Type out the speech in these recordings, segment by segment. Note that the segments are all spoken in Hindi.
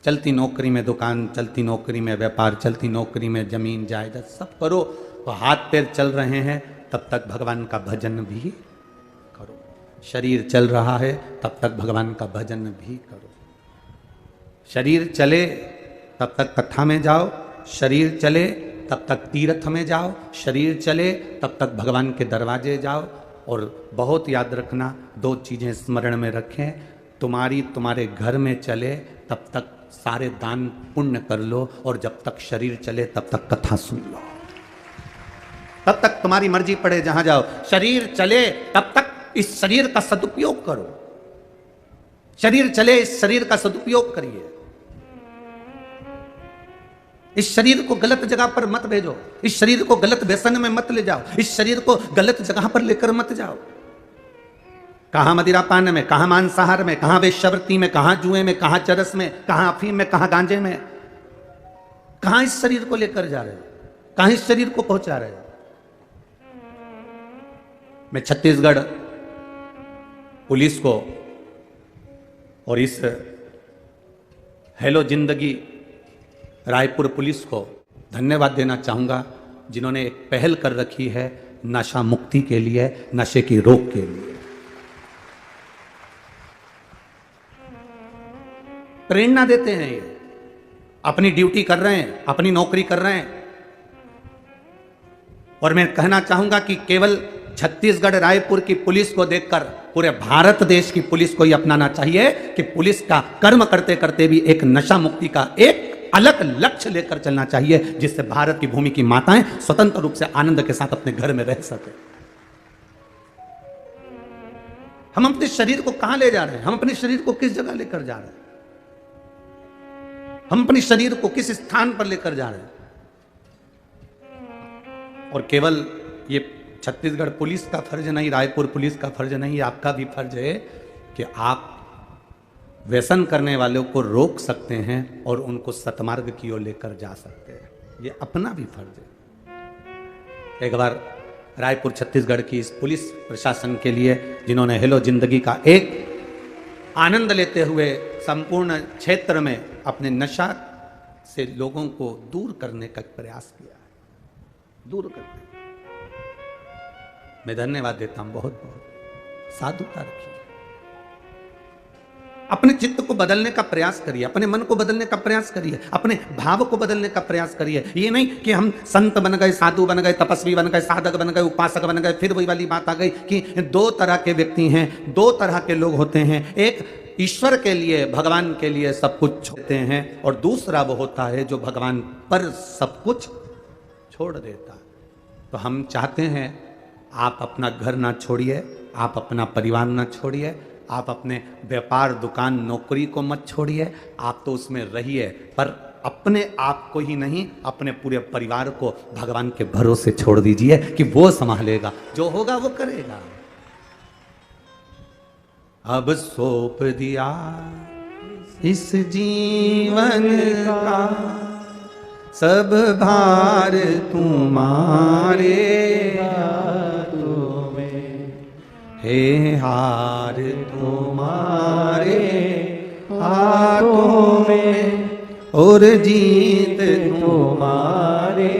चलती नौकरी में दुकान, चलती नौकरी में व्यापार, चलती नौकरी में जमीन जायदाद सब करो, तो हाथ पैर चल रहे हैं तब तक भगवान का भजन भी करो। शरीर चल रहा है तब तक भगवान का भजन भी करो। शरीर चले तब तक कथा में जाओ, शरीर चले तब तक तीर्थ में जाओ, शरीर चले तब तक भगवान के दरवाजे जाओ। और बहुत याद रखना, दो चीज़ें स्मरण में रखें, तुम्हारे घर में चले तब तक सारे दान पुण्य कर लो, और जब तक शरीर चले तब तक कथा सुन लो। तब तक तुम्हारी मर्जी पड़े जहां जाओ, शरीर चले तब तक इस शरीर का सदुपयोग करो। शरीर चले, इस शरीर का सदुपयोग करिए। इस शरीर को गलत जगह पर मत भेजो, इस शरीर को गलत व्यसन में मत ले जाओ, इस शरीर को गलत जगह पर लेकर मत जाओ। कहां मदिरापान में, कहां मांसाहार में, कहां वेश्यावृत्ति में, कहां जुए में, कहां चरस में, कहां अफीम में, कहां गांजे में, कहां इस शरीर को लेकर जा रहे हो, कहां इस शरीर को पहुंचा रहे हो। मैं छत्तीसगढ़ पुलिस को और इस हेलो जिंदगी रायपुर पुलिस को धन्यवाद देना चाहूंगा, जिन्होंने एक पहल कर रखी है नशा मुक्ति के लिए, नशे की रोक के लिए। प्रेरणा देते हैं, ये अपनी ड्यूटी कर रहे हैं, अपनी नौकरी कर रहे हैं। और मैं कहना चाहूंगा कि केवल छत्तीसगढ़ रायपुर की पुलिस को देखकर पूरे भारत देश की पुलिस को ही अपनाना चाहिए कि पुलिस का कर्म करते करते भी एक नशा मुक्ति का एक अलग लक्ष्य लेकर चलना चाहिए, जिससे भारत की भूमि की माताएं स्वतंत्र रूप से आनंद के साथ अपने घर में रह सके। हम अपने शरीर को कहां ले जा रहे हैं, हम अपने शरीर को किस जगह लेकर जा रहे हैं, हम अपने शरीर को किस स्थान पर लेकर जा रहे हैं। और केवल ये छत्तीसगढ़ पुलिस का फर्ज नहीं, रायपुर पुलिस का फर्ज नहीं, आपका भी फर्ज है कि आप व्यसन करने वालों को रोक सकते हैं और उनको सतमार्ग की ओर लेकर जा सकते हैं। ये अपना भी फर्ज है। एक बार रायपुर छत्तीसगढ़ की इस पुलिस प्रशासन के लिए, जिन्होंने हेलो जिंदगी का एक आनंद लेते हुए संपूर्ण क्षेत्र में अपने नशा से लोगों को दूर करने का प्रयास किया है, दूर करने, मैं धन्यवाद देता हूं। बहुत बहुत साधुता रखिए, अपने चित्त को बदलने का प्रयास करिए, अपने मन को बदलने का प्रयास करिए, अपने भाव को बदलने का प्रयास करिए। ये नहीं कि हम संत बन गए, साधु बन गए, तपस्वी बन गए, साधक बन गए, उपासक बन गए, फिर वही वाली बात आ गई कि दो तरह के व्यक्ति हैं, दो तरह के लोग होते हैं। एक ईश्वर के लिए, भगवान के लिए सब कुछ छोड़ते हैं, और दूसरा वो होता है जो भगवान पर सब कुछ छोड़ देता। तो हम चाहते हैं आप अपना घर ना छोड़िए, आप अपना परिवार ना छोड़िए, आप अपने व्यापार, दुकान, नौकरी को मत छोड़िए, आप तो उसमें रहिए, पर अपने आप को ही नहीं, अपने पूरे परिवार को भगवान के भरोसे छोड़ दीजिए कि वो संभालेगा, जो होगा वो करेगा। अब सौंप दिया इस जीवन का सब भार तुम्हारे हाथों में, हे हार तुम्हारे हाथों में, और जीत तुम्हारे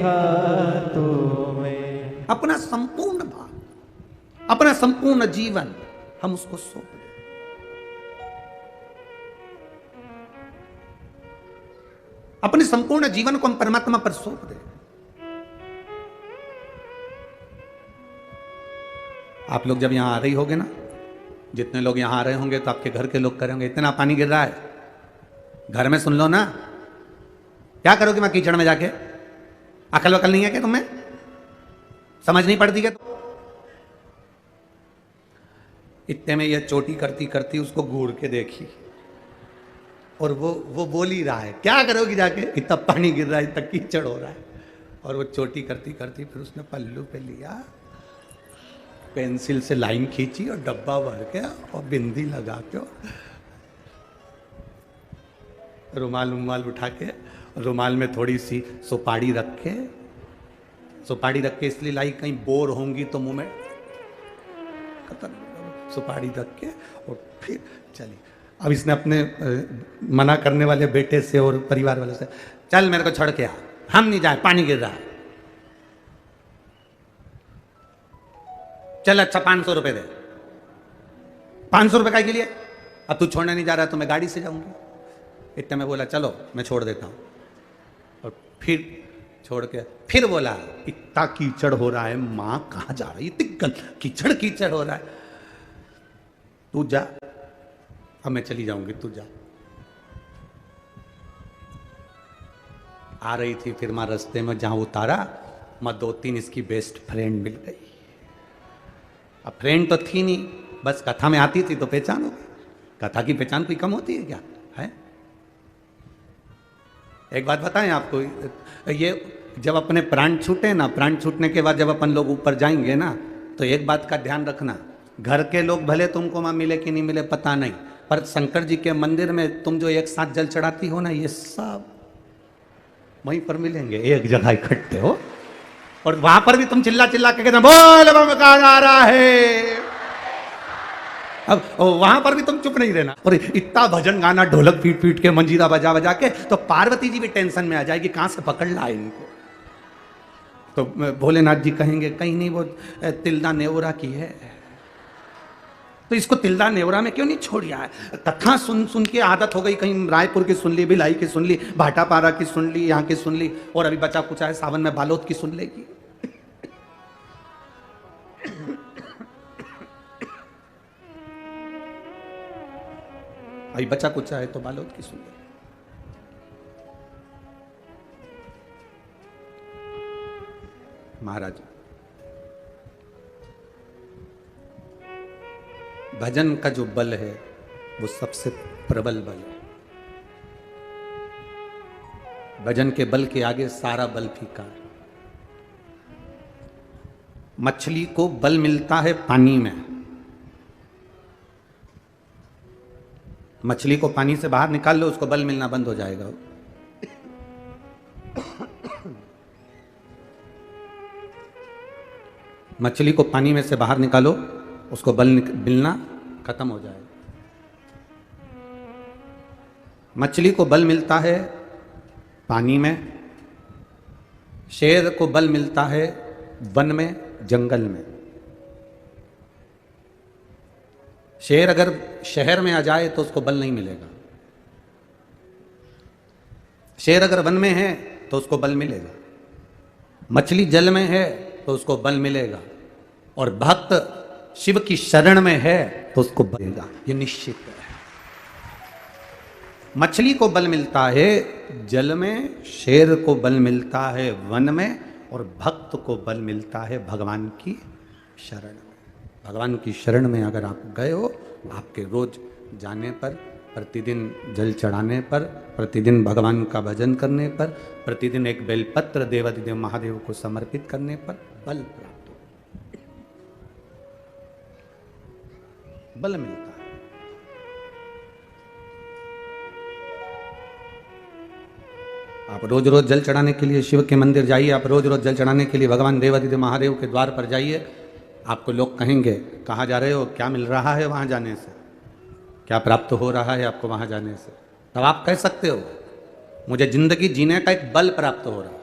हाथों में। अपना संपूर्ण भार, अपना संपूर्ण जीवन हम उसको सौंप दें। अपने संपूर्ण जीवन को हम परमात्मा पर सौंप दें। आप लोग जब यहां आ रही होगे ना, जितने लोग यहां आ रहे होंगे तो आपके घर के लोग करेंगे, इतना पानी गिर रहा है, घर में सुन लो ना, क्या करोगे मैं कीचड़ में जाके? अकल वकल नहीं है क्या तुम्हें? समझ नहीं पड़ती क्या? इतने में ये चोटी करती करती उसको घूर के देखी, और वो बोल ही रहा है, क्या करोगी जाके, इतना पानी गिर रहा है, इतना कीचड़ हो रहा है। और वो चोटी करती करती फिर उसने पल्लू पे लिया, पेंसिल से लाइन खींची और डब्बा भर के और बिंदी लगा के रुमाल उठा के, रुमाल में थोड़ी सी सुपारी रख के इसलिए लाई कहीं बोर होंगी तो मुंह में सुपारी रख के, और फिर चली। अब इसने अपने मना करने वाले बेटे से और परिवार वाले से, चल मेरे को छोड़ के आ, हम नहीं जाए, पानी गिर रहा है। चल अच्छा 500 रुपए दे। 500 रुपए का के लिए? अब तू छोड़ने नहीं जा रहा तो मैं गाड़ी से जाऊंगी। इतने में बोला चलो मैं छोड़ देता हूं। और फिर छोड़ के फिर बोला इतना कीचड़ हो रहा है, मां कहां जा रही है, कीचड़ कीचड़ हो रहा है, तू जा, अब मैं चली जाऊंगी, तू जा। आ रही थी फिर मां रास्ते में, जहां उतारा मां 2-3 इसकी बेस्ट फ्रेंड मिल गई। अब फ्रेंड तो थी नहीं, बस कथा में आती थी तो पहचान हो गई। कथा की पहचान कोई कम होती है क्या है? एक बात बताएं आपको, ये जब अपने प्राण छूटे ना, प्राण छूटने के बाद जब अपन लोग ऊपर जाएंगे ना, तो एक बात का ध्यान रखना, घर के लोग भले तुमको वहां मिले कि नहीं मिले पता नहीं, पर शंकर जी के मंदिर में तुम जो एक साथ जल चढ़ाती हो ना, ये सब वहीं पर मिलेंगे, एक जगह इकट्ठे हो। और वहां पर भी तुम चिल्ला चिल्ला के कहते बोल बमकार आ रहा है। अब वहां पर भी तुम चुप नहीं रहना। और इतना भजन गाना, ढोलक पीट पीट के, मंजीरा बजा बजा के, तो पार्वती जी भी टेंशन में आ जाएगी, कहां से पकड़ ला इनको। तो भोलेनाथ जी कहेंगे कहीं नहीं वो तिल्दा नेवरा की है, तो इसको तिल्दा नेवरा में क्यों नहीं छोड़िया है। कथा सुन सुन के आदत हो गई, कहीं रायपुर की सुन ली, भिलाई की सुन ली, भाटापारा की सुन ली, यहाँ की सुन ली, और अभी बचा कुछ है सावन में बालोद की सुन लेगी। अभी बचा कुछ है तो बालोद की सुन लेगी। महाराज भजन का जो बल है वो सबसे प्रबल बल है। भजन के बल के आगे सारा बल फीका है। मछली को बल मिलता है पानी में। मछली को पानी से बाहर निकाल लो, उसको बल मिलना बंद हो जाएगा। मछली को पानी में से बाहर निकालो, उसको बल मिलना खत्म हो जाएगा। मछली को बल मिलता है पानी में, शेर को बल मिलता है वन में, जंगल में। शेर अगर शहर में आ जाए तो उसको बल नहीं मिलेगा। शेर अगर वन में है तो उसको बल मिलेगा। मछली जल में है तो उसको बल मिलेगा। और भक्त शिव की शरण में है तो उसको बल मिलेगा, ये निश्चित है। मछली को बल मिलता है जल में, शेर को बल मिलता है वन में, और भक्त को बल मिलता है भगवान की शरण में। भगवान की शरण में अगर आप गए हो, आपके रोज जाने पर, प्रतिदिन जल चढ़ाने पर, प्रतिदिन भगवान का भजन करने पर, प्रतिदिन एक बेलपत्र देवाधिदेव महादेव को समर्पित करने पर बल प्राप्त हो, बल मिलता है। आप रोज रोज जल चढ़ाने के लिए शिव के मंदिर जाइए, आप रोज रोज जल चढ़ाने के लिए भगवान देवाधिदेव महादेव के द्वार पर जाइए। आपको लोग कहेंगे कहाँ जा रहे हो, क्या मिल रहा है वहाँ जाने से, क्या प्राप्त हो रहा है आपको वहाँ जाने से। तब आप कह सकते हो मुझे जिंदगी जीने का एक बल प्राप्त हो रहा है,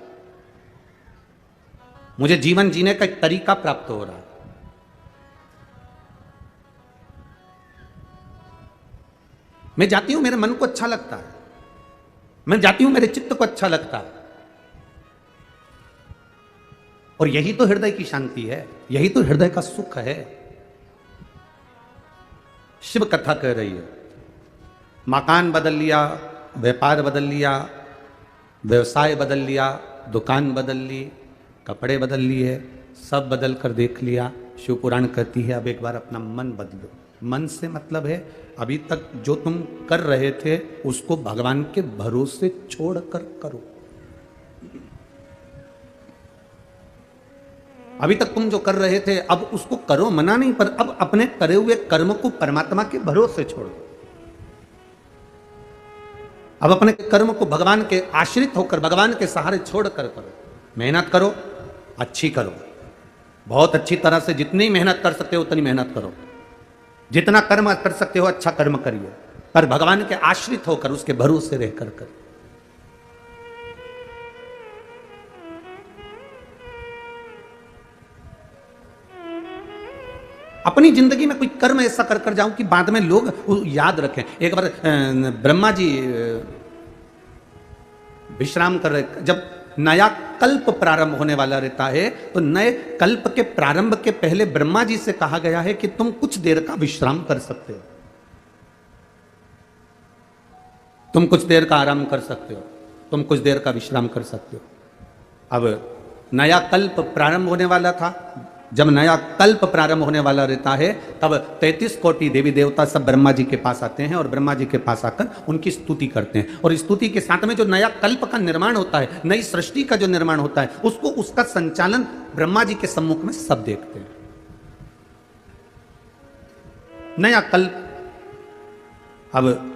मुझे जीवन जीने का एक तरीका प्राप्त हो रहा है। मैं जाती हूं, मेरे मन को अच्छा लगता है, मैं जाती हूं, मेरे चित्त को अच्छा लगता है। और यही तो हृदय की शांति है, यही तो हृदय का सुख है। शिव कथा कह रही है, मकान बदल लिया, व्यापार बदल लिया, व्यवसाय बदल लिया, दुकान बदल ली, कपड़े बदल लिए, सब बदल कर देख लिया। शिव पुराण कहती है अब एक बार अपना मन बदलो। मन से मतलब है अभी तक जो तुम कर रहे थे उसको भगवान के भरोसे छोड़कर करो। अभी तक तुम जो कर रहे थे अब उसको करो, मना नहीं, पर अब अपने करे हुए कर्म को परमात्मा के भरोसे छोड़ो। अब अपने कर्म को भगवान के आश्रित होकर, भगवान के सहारे छोड़कर करो। मेहनत करो, अच्छी करो, बहुत अच्छी तरह से, जितनी मेहनत कर सकते हो उतनी मेहनत करो, जितना कर्म कर सकते हो अच्छा कर्म करिए। पर भगवान के आश्रित होकर, उसके भरोसे रहकर कर। अपनी जिंदगी में कोई कर्म ऐसा कर कर जाऊं कि बाद में लोग याद रखें। एक बार ब्रह्मा जी विश्राम कर रहे, जब नया कल्प प्रारंभ होने वाला रहता है तो नए कल्प के प्रारंभ के पहले ब्रह्मा जी से कहा गया है कि तुम कुछ देर का विश्राम कर सकते हो, तुम कुछ देर का आराम कर सकते हो, तुम कुछ देर का विश्राम कर सकते हो। अब नया कल्प प्रारंभ होने वाला था। जब नया कल्प प्रारंभ होने वाला रहता है तब 33 कोटि देवी देवता सब ब्रह्मा जी के पास आते हैं और ब्रह्मा जी के पास आकर उनकी स्तुति करते हैं। और स्तुति के साथ में जो नया कल्प का निर्माण होता है, नई सृष्टि का जो निर्माण होता है, उसको, उसका संचालन ब्रह्मा जी के सम्मुख में सब देखते हैं। नया कल्प, अब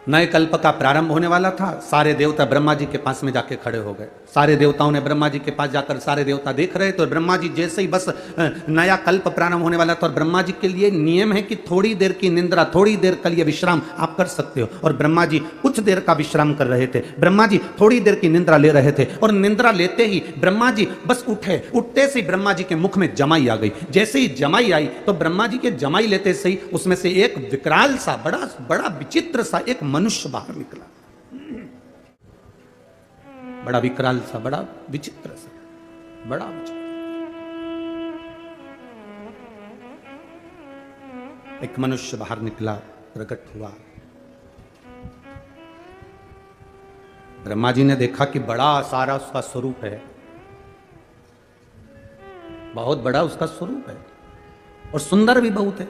नए कल्प का प्रारंभ होने वाला था। सारे देवता ब्रह्मा जी के पास में जाके खड़े हो गए। सारे देवताओं ने ब्रह्मा जी के पास जाकर, सारे देवता देख रहे तो ब्रह्मा जी जैसे ही बस नया कल्प प्रारंभ होने वाला था, और ब्रह्मा जी के लिए नियम है कि थोड़ी देर की निंद्रा, थोड़ी देर के लिए विश्राम आप कर सकते हो। और ब्रह्मा जी कुछ देर का विश्राम कर रहे थे। ब्रह्मा जी थोड़ी देर की निंद्रा ले रहे थे और निंद्रा लेते ही ब्रह्मा जी बस उठे। उठते से ब्रह्मा जी के मुख में जमाई आ गई। जैसे ही जमाई आई तो ब्रह्मा जी के जमाई लेते से ही उसमें से एक विकराल सा, बड़ा बड़ा विचित्र सा एक मनुष्य बाहर निकला। बड़ा विकराल सा, बड़ा विचित्र सा, बड़ा विचित्र। एक मनुष्य बाहर निकला, प्रकट हुआ। ब्रह्मा जी ने देखा कि बड़ा सारा उसका स्वरूप है, बहुत बड़ा उसका स्वरूप है और सुंदर भी बहुत है।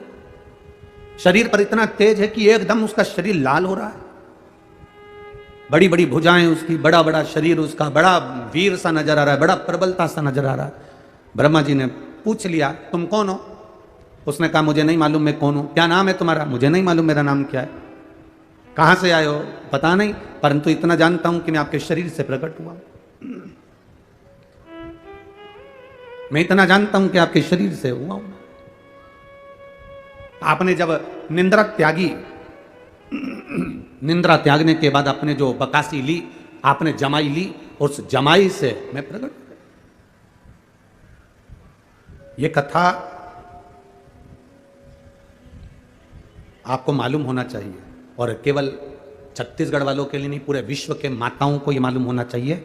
शरीर पर इतना तेज है कि एकदम उसका शरीर लाल हो रहा है। बड़ी बड़ी भुजाएं उसकी, बड़ा बड़ा शरीर उसका, बड़ा वीर सा नजर आ रहा है, बड़ा प्रबलता सा नजर आ रहा है। ब्रह्मा जी ने पूछ लिया, तुम कौन हो? उसने कहा, मुझे नहीं मालूम मैं कौन हूं। क्या नाम है तुम्हारा? मुझे नहीं मालूम मेरा नाम क्या है। कहां से आए हो? पता नहीं, परंतु इतना जानता हूं कि मैं आपके शरीर से प्रकट हुआ। मैं इतना जानता हूं कि आपके शरीर से हुआ हूं। आपने जब निंद्रा त्यागी, निंद्रा त्यागने के बाद आपने जो बकासी ली, आपने जमाई ली और उस जमाई से मैं प्रकट हो गया। ये कथा आपको मालूम होना चाहिए, और केवल छत्तीसगढ़ वालों के लिए नहीं, पूरे विश्व के माताओं को ये मालूम होना चाहिए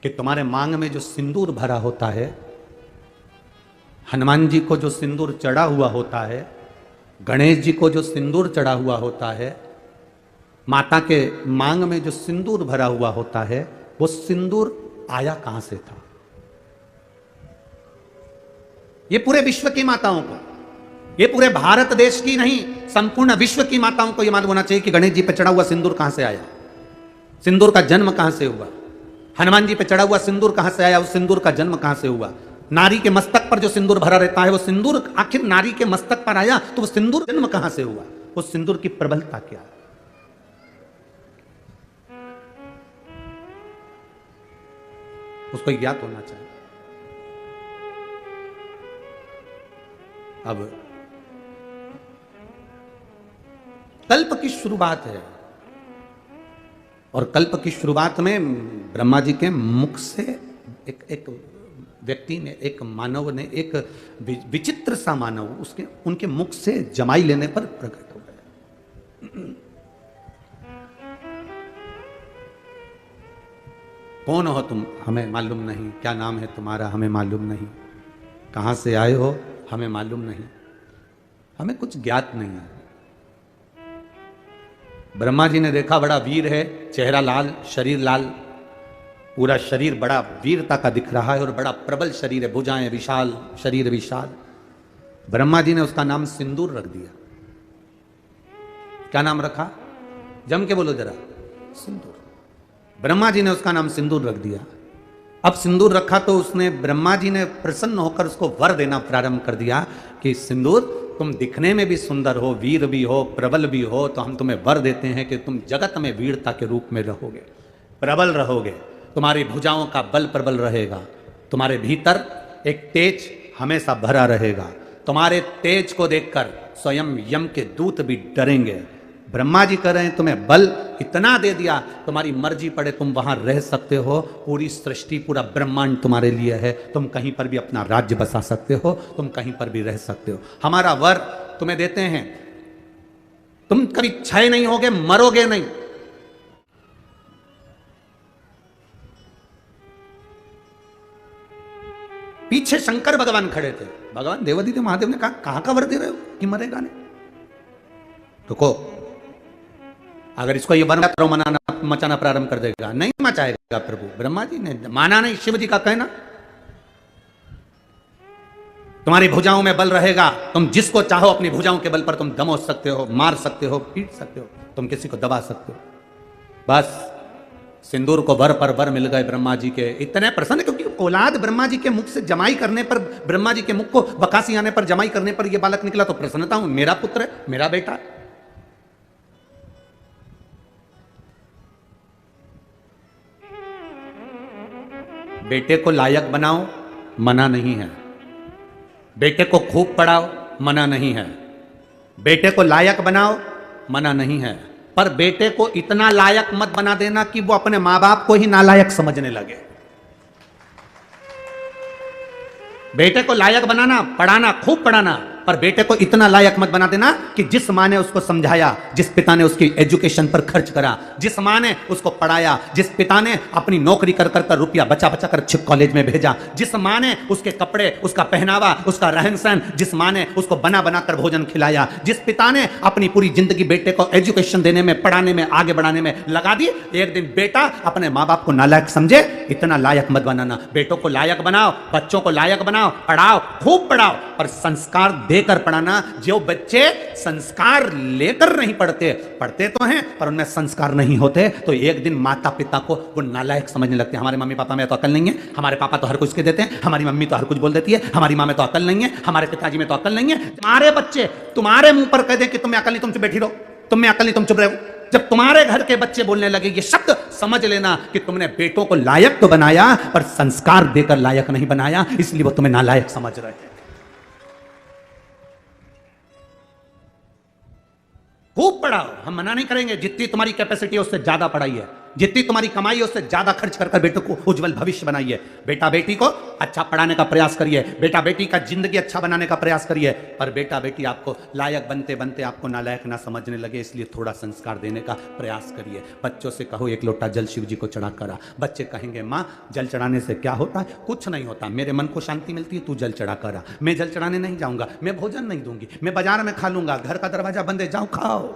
कि तुम्हारे मांग में जो सिंदूर भरा होता है, हनुमान जी को जो सिंदूर चढ़ा हुआ होता है, गणेश जी को जो सिंदूर चढ़ा हुआ होता है, माता के मांग में जो सिंदूर भरा हुआ होता है, वो सिंदूर आया कहां से था? ये पूरे विश्व की माताओं को, ये पूरे भारत देश की नहीं, संपूर्ण विश्व की माताओं को यह मालूम होना चाहिए कि गणेश जी पे चढ़ा हुआ सिंदूर कहां से आया, सिंदूर का जन्म कहां से हुआ, हनुमान जी पे चढ़ा हुआ सिंदूर कहां से आया, उस सिंदूर का जन्म कहां से हुआ। नारी के मस्तक पर जो सिंदूर भरा रहता है, वो सिंदूर आखिर नारी के मस्तक पर आया तो वो सिंदूर जन्म कहां से हुआ, उस सिंदूर की प्रबलता क्या है, उसको ज्ञात होना चाहिए। अब कल्प की शुरुआत है, और कल्प की शुरुआत में ब्रह्मा जी के मुख से एक व्यक्ति ने, एक मानव ने, एक विचित्र सा मानव उसके उनके मुख से जमाई लेने पर प्रकट हो गया। कौन हो तुम? हमें मालूम नहीं। क्या नाम है तुम्हारा? हमें मालूम नहीं। कहां से आए हो? हमें मालूम नहीं, हमें कुछ ज्ञात नहीं है। ब्रह्मा जी ने देखा बड़ा वीर है, चेहरा लाल, शरीर लाल, पूरा शरीर बड़ा वीरता का दिख रहा है और बड़ा प्रबल शरीर है, भुजाएं विशाल, शरीर विशाल। ब्रह्मा जी ने उसका नाम सिंदूर रख दिया। क्या नाम रखा? जम के बोलो जरा। सिंदूर। ब्रह्मा जी ने उसका नाम सिंदूर रख दिया। अब सिंदूर रखा तो उसने, ब्रह्मा जी ने प्रसन्न होकर उसको वर देना प्रारंभ कर दिया कि सिंदूर, तुम दिखने में भी सुंदर हो, वीर भी हो, प्रबल भी हो, तो हम तुम्हें वर देते हैं कि तुम जगत में वीरता के रूप में रहोगे, प्रबल रहोगे, तुम्हारी भुजाओं का बल प्रबल रहेगा, तुम्हारे भीतर एक तेज हमेशा भरा रहेगा। तुम्हारे तेज को देखकर स्वयं यम के दूत भी डरेंगे। ब्रह्मा जी कह रहे हैं तुम्हें बल इतना दे दिया, तुम्हारी मर्जी पड़े तुम वहां रह सकते हो, पूरी सृष्टि पूरा ब्रह्मांड तुम्हारे लिए है, तुम कहीं पर भी अपना राज्य बसा सकते हो, तुम कहीं पर भी रह सकते हो। हमारा वर तुम्हें देते हैं, तुम कभी क्षय नहीं होगे, मरोगे नहीं। पीछे शंकर भगवान खड़े थे, भगवान देवादित्य महादेव ने कहा कहां का वर दे रहे हो कि मरेगा नहीं। रुको, अगर इसको ये वर मनाना मचाना प्रारंभ कर देगा, नहीं मचाएगा प्रभु। ब्रह्मा जी ने माना नहीं, शिव जी का कहना। तुम्हारी भुजाओं में बल रहेगा, तुम जिसको चाहो अपनी भुजाओं के बल पर तुम दमो सकते हो, मार सकते हो, पीट सकते हो, तुम किसी को दबा सकते हो। बस सिंदूर को वर पर वर मिल गए ब्रह्मा जी के। इतने प्रसन्न, क्योंकि औलाद ब्रह्मा जी के मुख से जमाई करने पर, ब्रह्मा जी के मुख को बकासी आने पर, जमाई करने पर यह बालक निकला, तो प्रसन्नता हूं, मेरा पुत्र है, मेरा बेटा। बेटे को लायक बनाओ, मना नहीं है। बेटे को खूब पढ़ाओ, मना नहीं है। बेटे को लायक बनाओ, मना नहीं है। पर बेटे को इतना लायक मत बना देना कि वो अपने मां बाप को ही नालायक समझने लगे। बेटे को लायक बनाना, पढ़ाना, खूब पढ़ाना, पर बेटे को इतना लायक मत बना देना कि जिस मां ने उसको समझाया, जिस पिता ने उसकी एजुकेशन पर खर्च करा, जिस मां ने उसको पढ़ाया, जिस पिता ने अपनी नौकरी कर कर रुपया बचा बचा कर अच्छे कॉलेज में भेजा, जिस मां ने उसके कपड़े, उसका पहनावा, उसका रहन सहन, जिस मां ने उसको बना बना कर भोजन खिलाया, जिस पिता ने अपनी पूरी जिंदगी बेटे को एजुकेशन देने में, पढ़ाने में, आगे बढ़ाने में लगा दी, एक दिन बेटा अपने मां बाप को नालायक समझे, इतना लायक मत बनाना। बेटों को लायक बनाओ, बच्चों को लायक बनाओ, पढ़ाओ, खूब पढ़ाओ, पर संस्कार देकर पढ़ाना। जो बच्चे संस्कार लेकर नहीं पढ़ते, पढ़ते तो हैं पर उनमें संस्कार नहीं होते, तो एक दिन माता पिता को वो नालायक समझने लगते हैं। हमारे मम्मी पापा में तो अकल नहीं है, हमारे पापा तो हर कुछ के देते हैं, हमारी मम्मी तो हर कुछ बोल देती है, हमारी माँ में तो अकल नहीं है, हमारे पिताजी में तो अकल नहीं है। तुम्हारे बच्चे तुम्हारे मुंह पर कह दे कि तुम्हें अकल नहीं, तुम बैठी रहो, तुम्हें अकल नहीं, तुम चुप रहो। जब तुम्हारे घर के बच्चे बोलने लगे ये शब्द, समझ लेना कि तुमने बेटों को लायक तो बनाया पर संस्कार देकर लायक नहीं बनाया, इसलिए वो तुम्हें नालायक समझ रहे हैं। खूब पढ़ाओ, हम मना नहीं करेंगे, जितनी तुम्हारी कैपेसिटी है उससे ज्यादा पढ़ाइए, जितनी तुम्हारी कमाई है उससे ज्यादा खर्च कर बेटों को उज्जवल भविष्य बनाइए। बेटा बेटी को अच्छा पढ़ाने का प्रयास करिए, बेटा बेटी का जिंदगी अच्छा बनाने का प्रयास करिए, पर बेटा बेटी आपको लायक बनते बनते आपको नालायक ना समझने लगे, इसलिए थोड़ा संस्कार देने का प्रयास करिए। बच्चों से कहो एक लोटा जल शिव जी को चढ़ा करा, बच्चे कहेंगे माँ जल चढ़ाने से क्या होता है? कुछ नहीं होता, मेरे मन को शांति मिलती है, तू जल चढ़ा करा। मैं जल चढ़ाने नहीं जाऊंगा, मैं भोजन नहीं दूंगी, मैं बाजार में खा लूंगा, घर का दरवाजा बंद है, जाओ खाओ।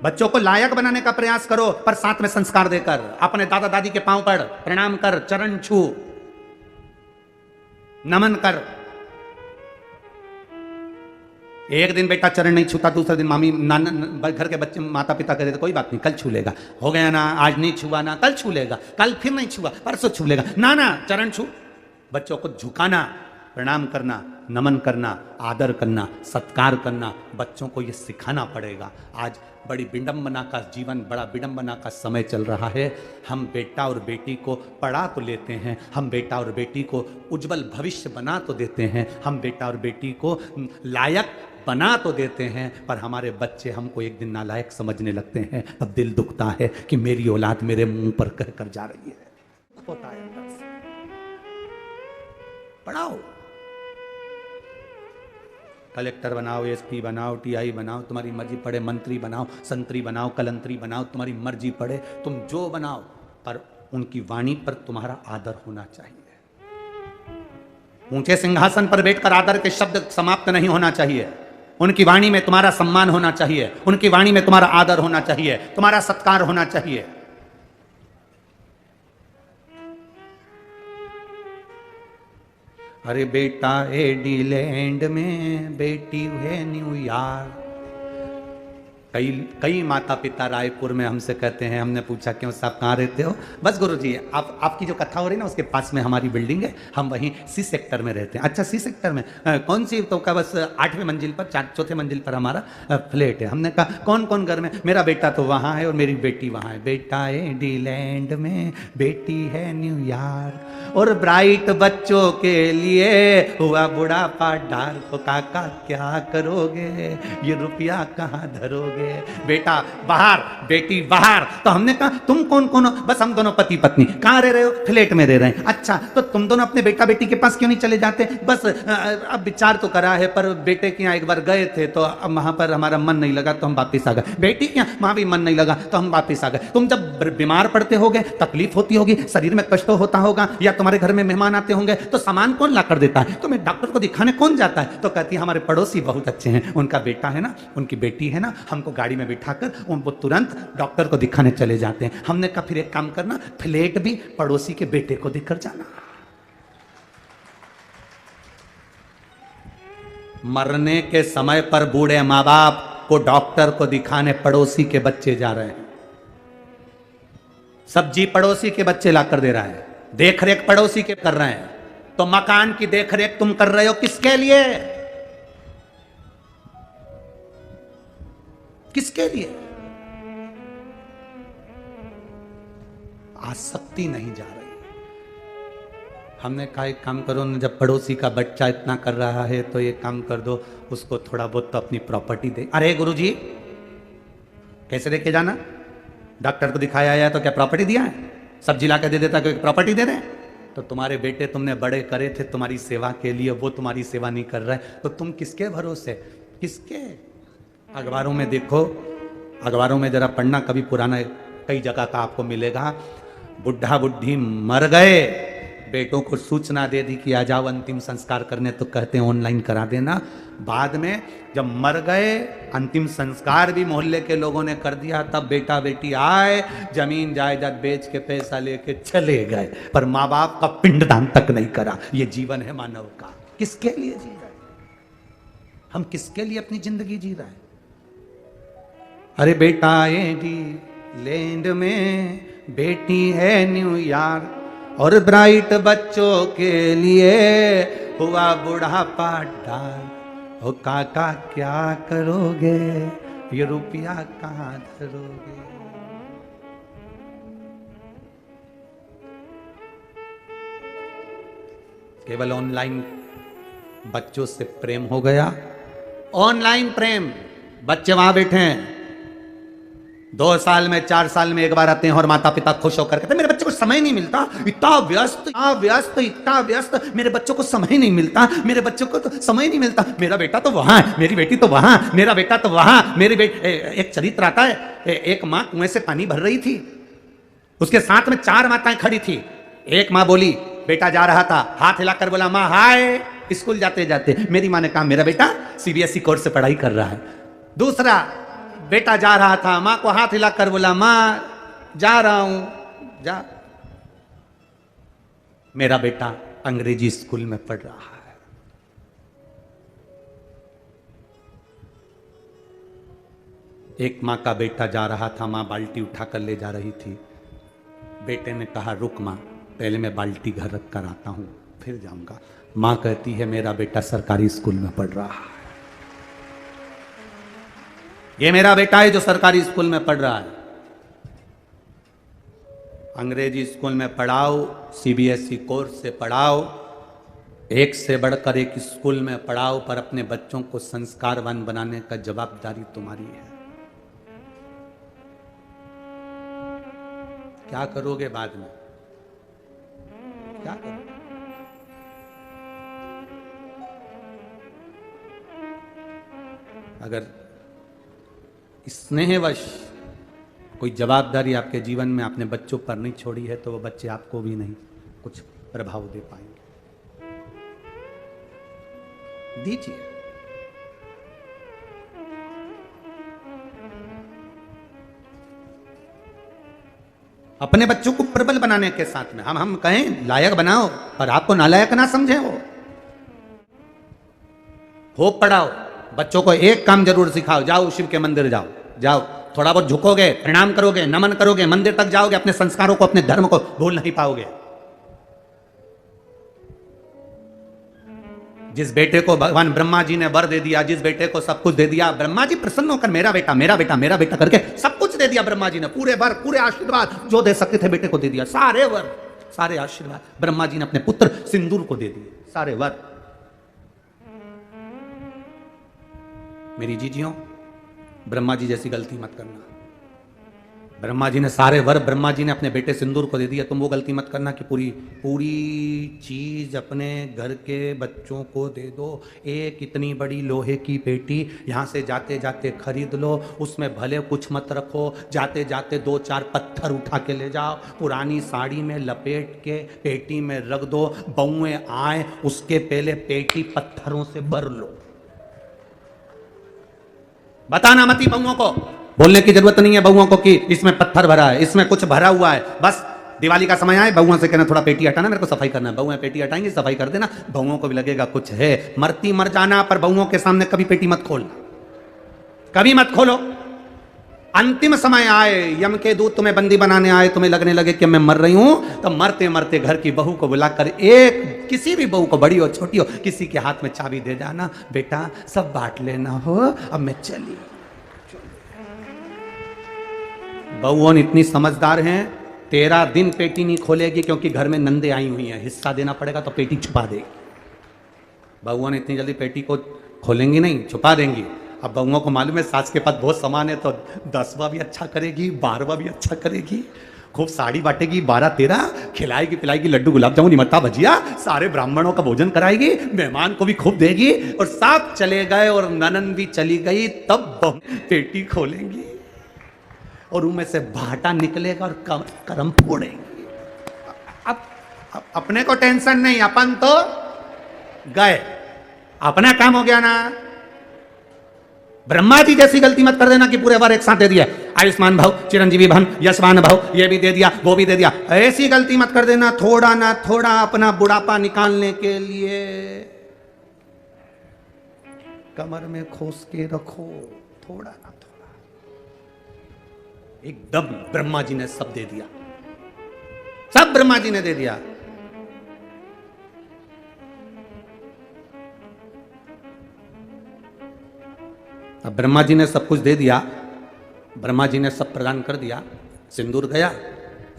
बच्चों को लायक बनाने का प्रयास करो, पर साथ में संस्कार देकर। अपने दादा दादी के पांव पर प्रणाम कर, चरण छू, नमन कर। एक दिन बेटा चरण नहीं छूता, दूसरे दिन मामी नाना घर के बच्चे माता पिता कहते कोई बात नहीं कल छू लेगा, हो गया ना, आज नहीं छुआ ना, कल छू लेगा, कल फिर नहीं छुआ, परसों छू लेगा, ना ना चरण छू। बच्चों को झुकाना, प्रणाम करना, नमन करना, आदर करना, सत्कार करना, बच्चों को यह सिखाना पड़ेगा। आज बड़ी विडंबना का जीवन, बड़ा विडंबना का समय चल रहा है। हम बेटा और बेटी को पढ़ा तो लेते हैं, हम बेटा और बेटी को उज्जवल भविष्य बना तो देते हैं, हम बेटा और बेटी को लायक बना तो देते हैं, पर हमारे बच्चे हमको एक दिन नालायक समझने लगते हैं। तब दिल दुखता है कि मेरी औलाद मेरे मुंह पर कह कर जा रही है। होता है अंदर से। पढ़ाओ, कलेक्टर बनाओ, एसपी बनाओ, टीआई बनाओ, तुम्हारी मर्जी पड़े, मंत्री बनाओ, संतरी बनाओ, कलंतरी बनाओ, तुम्हारी मर्जी पड़े, तुम जो बनाओ, पर उनकी वाणी पर तुम्हारा आदर होना चाहिए। ऊंचे सिंहासन पर बैठकर आदर के शब्द समाप्त नहीं होना चाहिए। उनकी वाणी में तुम्हारा सम्मान होना चाहिए, उनकी वाणी में तुम्हारा आदर होना चाहिए, तुम्हारा सत्कार होना चाहिए। अरे बेटा एडीलैंड में, बेटी है न्यूयॉर्क, कई कई माता पिता रायपुर में हमसे कहते हैं, हमने पूछा क्यों साहब कहाँ रहते हो? बस गुरुजी आपकी जो कथा हो रही है ना उसके पास में हमारी बिल्डिंग है, हम वहीं सी सेक्टर में रहते हैं। अच्छा सी सेक्टर में कौन सी? तो का बस 8वें मंजिल पर, चौथे मंजिल पर हमारा फ्लैट है। हमने कहा कौन कौन घर में? मेरा बेटा तो वहाँ है और मेरी बेटी वहाँ है। बेटा है डीलैंड में, बेटी है न्यूयॉर्क, और ब्राइट बच्चों के लिए हुआ बुढ़ापा डार। तो काका क्या करोगे, ये रुपया कहाँ धरोगे? बेटा बाहर, बेटी बाहर। तो हमने कहा तुम कौन कौन हो? बस हम दोनों पति पत्नी। कहाँ रह रहे हो? फ्लैट में रह रहे हैं। अच्छा तो तुम दोनों अपने बेटा बेटी के पास क्यों नहीं चले जाते? बस अब विचार तो करा है, पर बेटे के यहाँ एक बार गए थे तो अब वहां पर हमारा मन नहीं लगा तो हम वापिस आ गए। बेटी के यहाँ वहां भी मन नहीं लगा तो हम वापिस आ गए। तुम जब बीमार पड़ते होगे, तकलीफ होती होगी, शरीर में कष्ट होता होगा, या तुम्हारे घर में मेहमान आते होंगे, तो सामान कौन ला कर देता है? तुम्हें डॉक्टर को दिखाने कौन जाता है? तो कहती है हमारे पड़ोसी बहुत अच्छे हैं, उनका बेटा है ना, उनकी बेटी है ना, हमको गाड़ी में बिठाकर वो तुरंत डॉक्टर को दिखाने चले जाते हैं। हमने कहा फिर एक काम करना, फ्लैट भी पड़ोसी के बेटे को देकर जाना। मरने के समय पर बूढ़े माँ बाप को डॉक्टर को दिखाने पड़ोसी के बच्चे जा रहे हैं। सब्जी पड़ोसी के बच्चे लाकर दे रहा है, देख रेख पड़ोसी के कर रहे हैं। तो मकान की देख रेख तुम कर रहे हो किसके लिए? किसके लिए? आसक्ति नहीं जा रही। हमने कहा एक काम करो ना, जब पड़ोसी का बच्चा इतना कर रहा है तो ये काम कर दो, उसको थोड़ा बहुत तो अपनी प्रॉपर्टी दे। अरे गुरुजी कैसे देके जाना? डॉक्टर को दिखाया है तो क्या प्रॉपर्टी दिया है? सब्जी ला के दे देता कोई प्रॉपर्टी दे रहे? तो तुम्हारे बेटे तुमने बड़े करे थे तुम्हारी सेवा के लिए, वो तुम्हारी सेवा नहीं कर रहे, तो तुम किसके भरोसे? किसके? अखबारों में देखो, अखबारों में जरा पढ़ना, कभी पुराना कई जगह का आपको मिलेगा। बुढ़ा बुढ़ी मर गए, बेटों को सूचना दे दी कि आ जाओ अंतिम संस्कार करने, तो कहते हैं ऑनलाइन करा देना। बाद में जब मर गए, अंतिम संस्कार भी मोहल्ले के लोगों ने कर दिया, तब बेटा बेटी आए, जमीन जायदाद बेच के पैसा लेके चले गए, पर माँ बाप का पिंडदान तक नहीं करा। ये जीवन है मानव का। किसके लिए जी रहे? हम किसके लिए अपनी जिंदगी जी रहे हैं? अरे बेटा एडी लैंड में, बेटी है न्यूयॉर्क, और ब्राइट बच्चों के लिए हुआ बुढ़ापा डाल। ओ काका क्या करोगे, ये रुपया कहाँ धरोगे? केवल ऑनलाइन बच्चों से प्रेम हो गया। ऑनलाइन प्रेम, बच्चे वहां बैठे हैं, 2 साल में 4 साल में एक बार आते हैं और माता पिता खुश होकर कहते हैं मेरे बच्चे को समय नहीं मिलता, इतना व्यस्त इतना व्यस्त इतना व्यस्त, मेरे बच्चों को समय नहीं मिलता, मेरे बच्चों को तो समय नहीं मिलता। मेरा बेटा तो वहां है, मेरी बेटी तो वहां, मेरा बेटा तो वहां, मेरी बेटी। एक चरित्र आता है, एक माँ कुएं से पानी भर रही थी, उसके साथ में 4 माताएं खड़ी थी। एक माँ बोली, बेटा जा रहा था, हाथ हिलाकर बोला माँ हाय, स्कूल जाते जाते। मेरी माँ ने कहा मेरा बेटा सीबीएसई कोर्स से पढ़ाई कर रहा है। दूसरा बेटा जा रहा था, मां को हाथ हिलाकर बोला मां जा रहा हूं, जा। मेरा बेटा अंग्रेजी स्कूल में पढ़ रहा है। एक मां का बेटा जा रहा था, मां बाल्टी उठाकर ले जा रही थी। बेटे ने कहा रुक मां, पहले मैं बाल्टी घर रख कर आता हूं, फिर जाऊंगा। मां कहती है मेरा बेटा सरकारी स्कूल में पढ़ रहा है, ये मेरा बेटा है जो सरकारी स्कूल में पढ़ रहा है। अंग्रेजी स्कूल में पढ़ाओ, सीबीएसई कोर्स से पढ़ाओ, एक से बढ़कर एक स्कूल में पढ़ाओ, पर अपने बच्चों को संस्कारवान बनाने का जवाबदारी तुम्हारी है। क्या करोगे बाद में? क्या करोगे? अगर स्नेहवश कोई जवाबदारी आपके जीवन में आपने बच्चों पर नहीं छोड़ी है, तो वो बच्चे आपको भी नहीं कुछ प्रभाव दे पाएंगे। दीजिए। अपने बच्चों को प्रबल बनाने के साथ में हम कहें लायक बनाओ, पर आपको नालायक ना समझे। वो खूब पढ़ाओ, बच्चों को एक काम जरूर सिखाओ, जाओ शिव के मंदिर जाओ, जाओ, थोड़ा बहुत झुकोगे, प्रणाम करोगे, नमन करोगे, मंदिर तक जाओगे, अपने संस्कारों को, अपने धर्म को भूल नहीं पाओगे। जिस बेटे को भगवान ब्रह्मा जी ने वर दे दिया, जिस बेटे को सब कुछ दे दिया, ब्रह्मा जी प्रसन्न होकर मेरा बेटा मेरा बेटा मेरा बेटा करके सब कुछ दे दिया ब्रह्मा जी ने, पूरे वर, पूरे आशीर्वाद जो दे सकते थे बेटे को दे दिया, सारे वर, सारे आशीर्वाद ब्रह्मा जी ने अपने पुत्र सिंदूर को दे दिए, सारे वर। मेरी जीजियों, ब्रह्मा जी जैसी गलती मत करना। ब्रह्मा जी ने सारे वर ब्रह्मा जी ने अपने बेटे सिंदूर को दे दिया, तुम वो गलती मत करना कि पूरी चीज अपने घर के बच्चों को दे दो। एक इतनी बड़ी लोहे की पेटी यहाँ से जाते जाते खरीद लो, उसमें भले कुछ मत रखो, जाते जाते 2-4 पत्थर उठा के ले जाओ, पुरानी साड़ी में लपेट के पेटी में रख दो, बउएं आए उसके पहले पेटी पत्थरों से भर लो। बताना मती बउओं को, बोलने की जरूरत नहीं है बउओं को कि इसमें पत्थर भरा है, इसमें कुछ भरा हुआ है। बस दिवाली का समय आए, बउओं से कहना थोड़ा पेटी हटाना, मेरे को सफाई करना है। बउएं पेटी हटाएंगी, सफाई कर देना, बउओं को भी लगेगा कुछ है। मरती मर जाना, पर बउओं के सामने कभी पेटी मत खोलना, कभी मत खोलो। अंतिम समय आए, यम के दूत तुम्हें बंदी बनाने आए, तुम्हें लगने लगे कि मैं मर रही हूं, तो मरते मरते घर की बहू को बुलाकर, एक किसी भी बहू को, बड़ी हो छोटी हो, किसी के हाथ में चाबी दे जाना, बेटा सब बांट लेना हो, अब मैं चली। बहुओं इतनी समझदार हैं, 13 दिन पेटी नहीं खोलेगी, क्योंकि घर में नंदे आई हुई हैं, हिस्सा देना पड़ेगा तो पेटी छुपा देगी। बहुओं इतनी जल्दी पेटी को खोलेंगी नहीं, छुपा देंगी। अब बहुओं को मालूम है सास के पास बहुत सामान है, तो 10वां भी अच्छा करेगी, 12वां भी अच्छा करेगी, खूब साड़ी बांटेगी, 12-13 खिलाएगी पिलाएगी, लड्डू गुलाब जामुन इमरता भजिया, सारे ब्राह्मणों का भोजन कराएगी, मेहमान को भी खूब देगी, और साथ चले गए और ननन भी चली गई, तब पेटी खोलेंगी और उनमें से भाटा निकलेगा और करम फोड़ेंगे। अब अपने को टेंशन नहीं, अपन तो गए, अपना काम हो गया ना। ब्रह्मा जी जैसी गलती मत कर देना कि पूरे बार एक साथ दे दिया, आयुष्मान भव, चिरंजीवी भवन, यशवान भव, ये भी दे दिया, वो भी दे दिया। ऐसी गलती मत कर देना, थोड़ा ना थोड़ा अपना बुढ़ापा निकालने के लिए कमर में खोस के रखो, थोड़ा ना थोड़ा। एकदम ब्रह्मा जी ने सब दे दिया, सब ब्रह्मा जी ने दे दिया। अब ब्रह्मा जी ने सब कुछ दे दिया, ब्रह्मा जी ने सब प्रदान कर दिया। सिंदूर गया,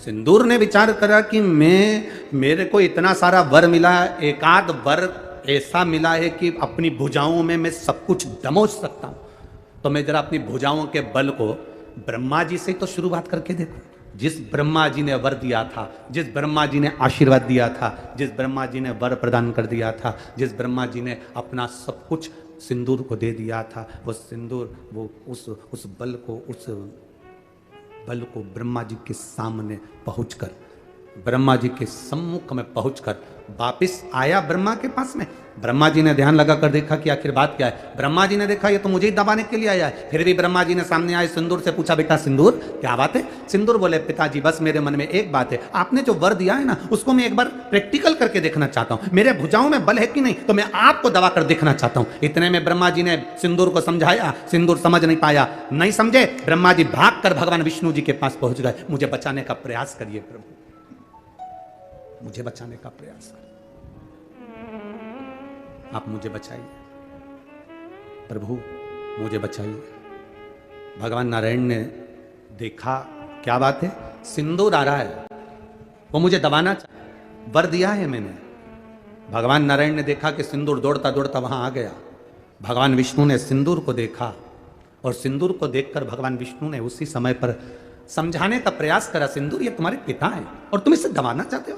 सिंदूर ने विचार करा कि मेरे को इतना सारा वर मिला, एक आध वर ऐसा मिला है कि अपनी भुजाओं में मैं सब कुछ दमोच सकता हूं, तो मैं जरा अपनी भुजाओं के बल को ब्रह्मा जी से तो शुरुआत करके देखो। जिस ब्रह्मा जी ने वर दिया था, जिस ब्रह्मा जी ने आशीर्वाद दिया था, जिस ब्रह्मा जी ने वर प्रदान कर दिया था, जिस ब्रह्मा जी ने अपना सब कुछ सिंदूर को दे दिया था, वो सिंदूर, वो उस बल को ब्रह्मा जी के सामने पहुंचकर, ब्रह्मा जी के सम्मुख में पहुंचकर वापिस आया ब्रह्मा के पास में। ब्रह्मा जी ने ध्यान लगाकर देखा कि आखिर बात क्या है। ब्रह्मा जी ने देखा ये तो मुझे ही दबाने के लिए आया है। फिर भी ब्रह्मा जी ने सामने आए सिंदूर से पूछा, बेटा सिंदूर क्या बात है? सिंदूर बोले, पिताजी बस मेरे मन में एक बात है, आपने जो वर दिया है ना, उसको मैं एक बार प्रैक्टिकल करके देखना चाहता हूं। मेरे भुजाओं में बल है कि नहीं, तो मैं आपको दबा कर देखना चाहता हूं। इतने में ब्रह्मा जी ने सिंदूर को समझाया, सिंदूर समझ नहीं पाया, नहीं समझे। ब्रह्मा जी भागकर भगवान विष्णु जी के पास पहुंच गए। मुझे बचाने का प्रयास करिए प्रभु, मुझे बचाने का प्रयास करिए, आप मुझे बचाइए प्रभु, मुझे बचाइए। भगवान नारायण ने देखा क्या बात है, सिंदूर आ रहा है, वो मुझे दबाना, वर दिया है मैंने। भगवान नारायण ने देखा कि सिंदूर दौड़ता दौड़ता वहां आ गया। भगवान विष्णु ने सिंदूर को देखा और सिंदूर को देखकर भगवान विष्णु ने उसी समय पर समझाने का प्रयास करा, सिंदूर ये तुम्हारे पिता हैं और तुम इसे दबाना चाहते हो।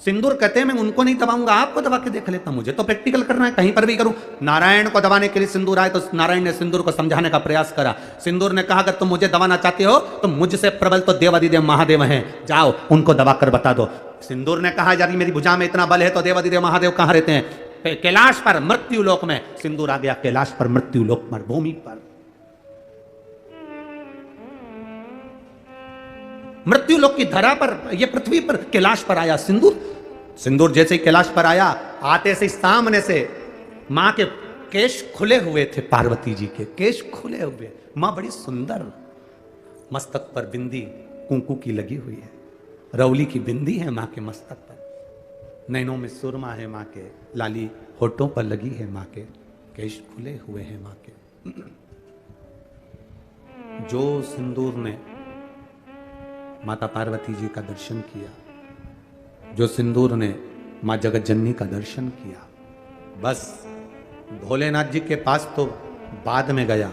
सिंदूर कहते हैं मैं उनको नहीं दबाऊंगा, आपको दबा के देख लेता हूं, मुझे तो प्रैक्टिकल करना है, कहीं पर भी करूं। नारायण को दबाने के लिए सिंदूर आए तो नारायण ने सिंदूर को समझाने का प्रयास करा। सिंदूर ने कहा अगर तुम मुझे दबाना चाहते हो तो मुझसे प्रबल तो देवादिदेव महादेव हैं, जाओ उनको दबाकर बता दो। सिंदूर ने कहा यदि मेरी भुजा में इतना बल है तो देवादिदेव महादेव कहां रहते हैं? कैलाश पर, मृत्यु लोक में। सिंदूर आ गया कैलाश पर, मृत्यु लोक पर, भूमि पर। मृत्यु लोक की धरा पर, यह पृथ्वी पर कैलाश पर आया सिंदूर। सिंदूर जैसे ही कैलाश पर आया, आते से सामने से मां के केश खुले हुए थे, पार्वती जी के केश खुले हुए। मां बड़ी सुंदर, मस्तक पर बिंदी कुंकू की लगी हुई है, रौली की बिंदी है माँ के मस्तक पर, नैनों में सुरमा है माँ के, लाली होठों पर लगी है माँ के, केश खुले हुए हैं माँ के। जो सिंदूर ने माता पार्वती जी का दर्शन किया, जो सिंदूर ने माँ जगत जननी का दर्शन किया, बस भोलेनाथ जी के पास तो बाद में गया,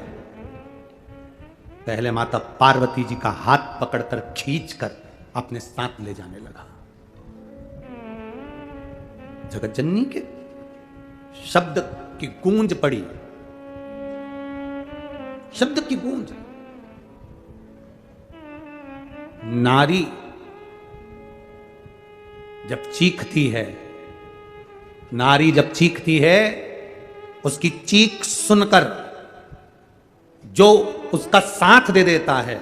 पहले माता पार्वती जी का हाथ पकड़कर खींचकर अपने साथ ले जाने लगा। जगत जननी के शब्द की गूंज पड़ी, शब्द की गूंज। नारी जब चीखती है, नारी जब चीखती है, उसकी चीख सुनकर जो उसका साथ दे देता है,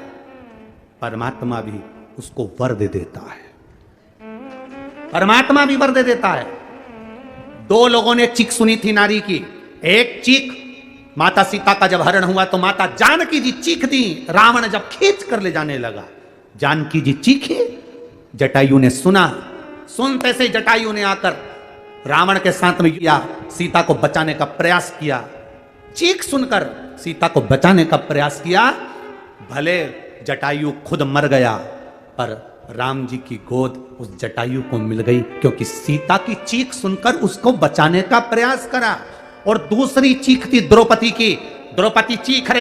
परमात्मा भी उसको वर दे देता है। परमात्मा भी वर दे देता है। दो लोगों ने चीख सुनी थी नारी की। एक चीख माता सीता का जब हरण हुआ तो माता जानकी जी चीख दी, रावण जब खींच कर ले जाने लगा, जानकी जी चीखी, जटायु ने सुना, सुनते से जटायु ने आकर रावण के साथ में किया, सीता को बचाने का प्रयास किया। चीख सुनकर सीता को बचाने का प्रयास किया। भले जटायु खुद मर गया, पर राम जी की गोद उस जटायु को मिल गई, क्योंकि सीता की चीख सुनकर उसको बचाने का प्रयास करा। और दूसरी चीख थी द्रौपदी की। द्रौपदी चीख रही,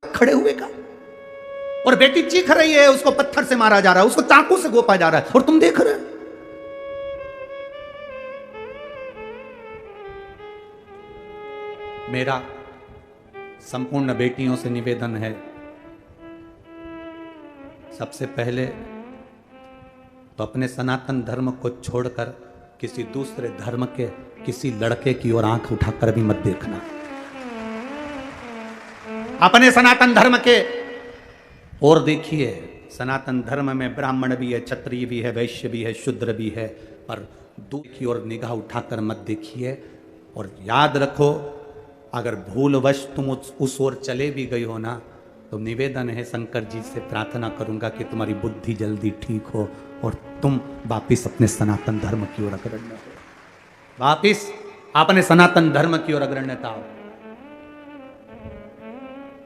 खड़े हुए का, और बेटी चीख रही है, उसको पत्थर से मारा जा रहा है, उसको चाकू से गोपा जा रहा है, और तुम देख रहे हो। मेरा संपूर्ण बेटियों से निवेदन है, सबसे पहले तो अपने सनातन धर्म को छोड़कर किसी दूसरे धर्म के किसी लड़के की ओर आंख उठाकर भी मत देखना। अपने सनातन धर्म के और देखिए, सनातन धर्म में ब्राह्मण भी है, क्षत्रिय भी है, वैश्य भी है, शूद्र भी है, पर दूर की ओर निगाह उठाकर मत देखिए। और याद रखो, अगर भूलवश तुम उस ओर चले भी गई हो ना, तो निवेदन है, शंकर जी से प्रार्थना करूंगा कि तुम्हारी बुद्धि जल्दी ठीक हो और तुम वापिस अपने सनातन धर्म की ओर अग्रण्य हो, वापिस अपने सनातन धर्म की ओर अग्रण्यता हो।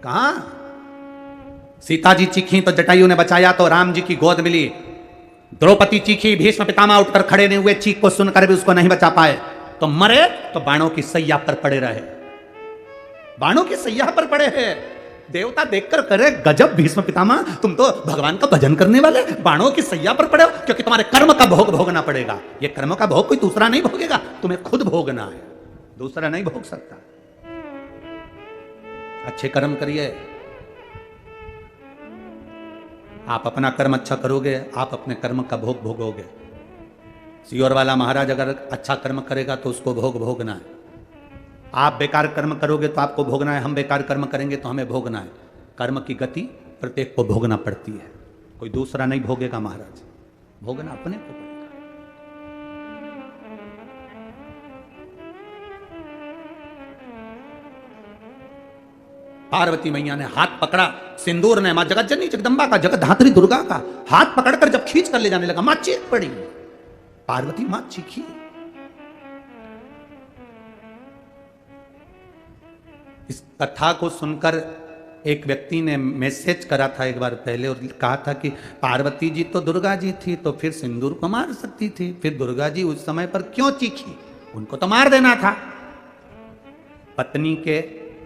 कहां सीता जी चीखी तो जटायु ने बचाया, तो राम जी की गोद मिली। द्रौपदी चीखी, भीष्म पितामह उठकर खड़े नहीं हुए, चीख को सुनकर भी उसको नहीं बचा पाए, तो मरे तो बाणों की सैया पर पड़े रहे, बाणों की सैया पर पड़े हैं। देवता देखकर करे, गजब भीष्म पितामह, तुम तो भगवान का भजन करने वाले बाणों की सैया पर पड़े हो, क्योंकि तुम्हारे कर्म का भोग भोगना पड़ेगा। ये कर्म का भोग कोई दूसरा नहीं भोगेगा, तुम्हें खुद भोगना है, दूसरा नहीं भोग सकता। अच्छे कर्म करिए, आप अपना कर्म अच्छा करोगे, आप अपने कर्म का भोग भोगोगे। सियोर वाला महाराज अगर अच्छा कर्म करेगा तो उसको भोग भोगना है, आप बेकार कर्म करोगे तो आपको भोगना है, हम बेकार कर्म करेंगे तो हमें भोगना है। कर्म की गति प्रत्येक को भोगना पड़ती है, कोई दूसरा नहीं भोगेगा महाराज, भोगना अपने को पड़ेगा। पार्वती मैया ने हाथ पकड़ा, सिंदूर ने मां जगत जननी जगदंबा का, जगत धात्री दुर्गा का हाथ पकड़कर जब खींच कर ले जाने लगा, मां चीख पड़ी, पार्वती मां चीखी। इस कथा को सुनकर एक व्यक्ति ने मैसेज करा था एक बार पहले और कहा था कि पार्वती जी तो दुर्गा जी थी तो फिर सिंदूर को मार सकती थी, फिर दुर्गा जी उस समय पर क्यों चीखी? उनको तो मार देना था। पत्नी के,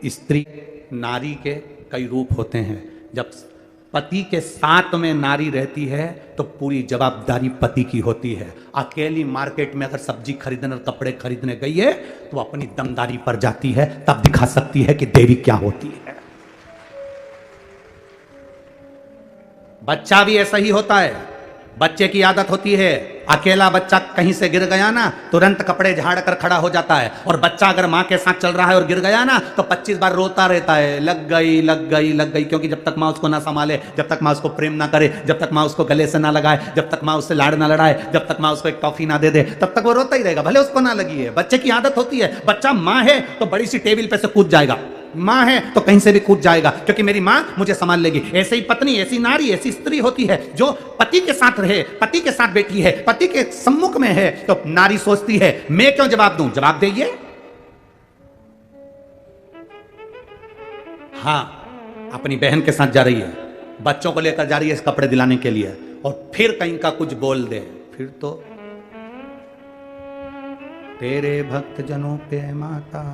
स्त्री, नारी के कई रूप होते हैं। जब पति के साथ में नारी रहती है तो पूरी जवाबदारी पति की होती है। अकेली मार्केट में अगर सब्जी खरीदने और कपड़े खरीदने गई है तो अपनी दमदारी पर जाती है, तब दिखा सकती है कि देवी क्या होती है। बच्चा भी ऐसा ही होता है। बच्चे की आदत होती है, अकेला बच्चा कहीं से गिर गया ना तुरंत कपड़े झाड़ कर खड़ा हो जाता है, और बच्चा अगर माँ के साथ चल रहा है और गिर गया ना तो 25 बार रोता रहता है, लग गई लग गई लग गई, क्योंकि जब तक माँ उसको ना संभाले, जब तक माँ उसको प्रेम ना करे, जब तक माँ उसको गले से ना लगाए, जब तक माँ उससे लाड़ ना लड़ाए, जब तक माँ उसको एक टॉफी ना दे दे, तब तक वो रोता ही रहेगा, भले उसको ना लगी है। बच्चे की आदत होती है। बच्चा माँ है तो बड़ी सी टेबल पे से कूद जाएगा, माँ है तो कहीं से भी कूद जाएगा, क्योंकि मेरी माँ मुझे संभाल लेगी। ऐसे ही पत्नी, ऐसी नारी, ऐसी स्त्री होती है जो पति के साथ रहे, पति के साथ बैठी है, पति के सम्मुख में है, तो नारी सोचती है मैं क्यों जवाब दूं? जवाब देइए। हाँ, अपनी बहन के साथ जा रही है, बच्चों को लेकर जा रही है इस कपड़े दिलाने के लिए, और फिर कहीं का कुछ बोल दे, फिर तो तेरे भक्त जनों पे माता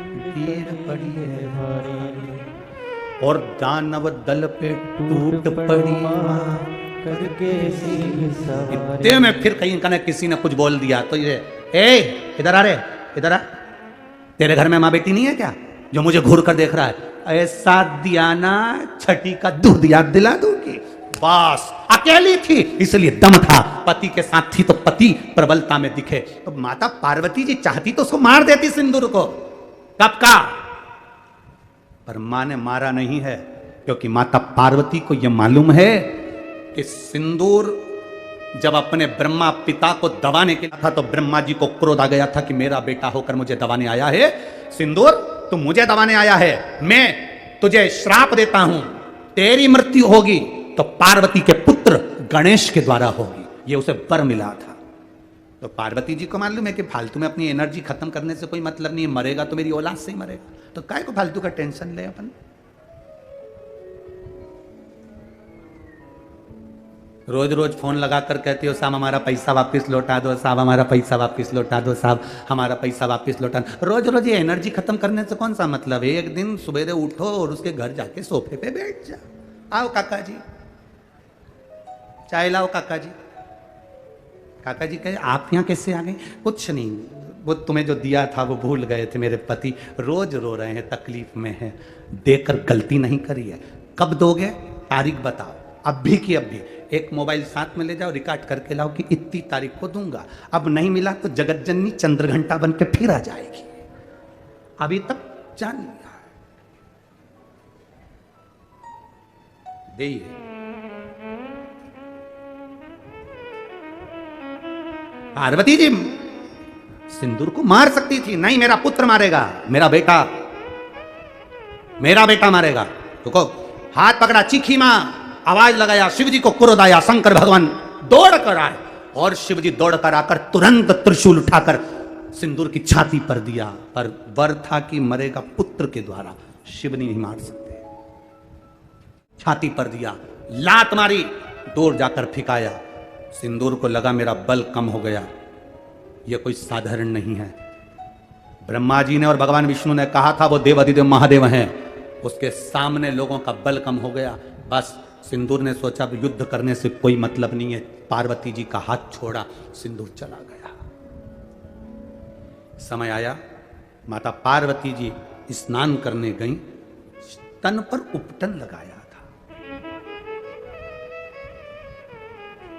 पीर पड़ी है भारी, और दानव दल पे टूट पड़ी मां करके इतने में फिर कहीं का किसी ने कुछ बोल दिया तो ये ए इधर आ रे, इधर आ, तेरे घर में माँ बेटी नहीं है क्या जो मुझे घूर कर देख रहा है? ऐसा दिया ना छठी का दूध याद दिला दूंगी। बस अकेली थी इसलिए दम था, पति के साथ थी तो पति प्रबलता में दिखे। तो माता पार्वती जी चाहती तो उसको मार देती सिंदूर को, कब का, पर मां ने मारा नहीं है, क्योंकि माता पार्वती को यह मालूम है कि सिंदूर जब अपने ब्रह्मा पिता को दबाने के लिए था तो ब्रह्मा जी को क्रोध आ गया था कि मेरा बेटा होकर मुझे दबाने आया है, सिंदूर तू मुझे दबाने आया है, मैं तुझे श्राप देता हूं, तेरी मृत्यु होगी तो पार्वती के पुत्र गणेश के द्वारा होगी। ये उसे वर मिला था। तो पार्वती जी को मालूम है कि फालतू में अपनी एनर्जी खत्म करने से कोई मतलब नहीं है, मरेगा तो मेरी औलाद से ही मरेगा, तो काय को फालतू का टेंशन ले अपन। रोज रोज फोन लगाकर कहती हो साहब हमारा पैसा वापस लौटा दो, साहब हमारा पैसा वापस लौटा दो, साहब हमारा पैसा वापस लौटा दो। रोज रोज ये एनर्जी खत्म करने से कौन सा मतलब है? एक दिन सुबह उठो और उसके घर जाके सोफे पे बैठ जा, आओ काका जी चाय लाओ, काका जी। काका जी कहे आप यहाँ कैसे आ गए? कुछ नहीं, वो तुम्हें जो दिया था वो भूल गए थे, मेरे पति रोज रो रहे हैं, तकलीफ में है, देकर गलती नहीं करी है। कब दोगे? तारीख बताओ, अभी की अभी। एक मोबाइल साथ में ले जाओ, रिकॉर्ड करके लाओ कि इतनी तारीख को दूंगा। अब नहीं मिला तो जगत जननी चंद्रघंटा बन के फिर आ जाएगी। अभी तक जान लिया है। पार्वती जी सिंदूर को मार सकती थी, नहीं मेरा पुत्र मारेगा, मेरा बेटा मारेगा। रुको, हाथ पकड़ा, चीखी मां, आवाज लगाया, शिव जी को क्रोध आया, शंकर भगवान दौड़ कर आए और शिव जी दौड़ कर आकर तुरंत त्रिशूल उठाकर सिंदूर की छाती पर दिया, पर वर था कि मरेगा पुत्र के द्वारा, शिव नहीं मार सकते। छाती पर दिया, लात मारी, दूर जाकर फिकाया, सिंदूर को लगा मेरा बल कम हो गया। यह कोई साधारण नहीं है। ब्रह्मा जी ने और भगवान विष्णु ने कहा था वो देवाधिदेव महादेव हैं, उसके सामने लोगों का बल कम हो गया। बस सिंदूर ने सोचा अब युद्ध करने से कोई मतलब नहीं है, पार्वती जी का हाथ छोड़ा, सिंदूर चला गया। समय आया, माता पार्वती जी स्नान करने गईं, तन पर उपटन लगाया था।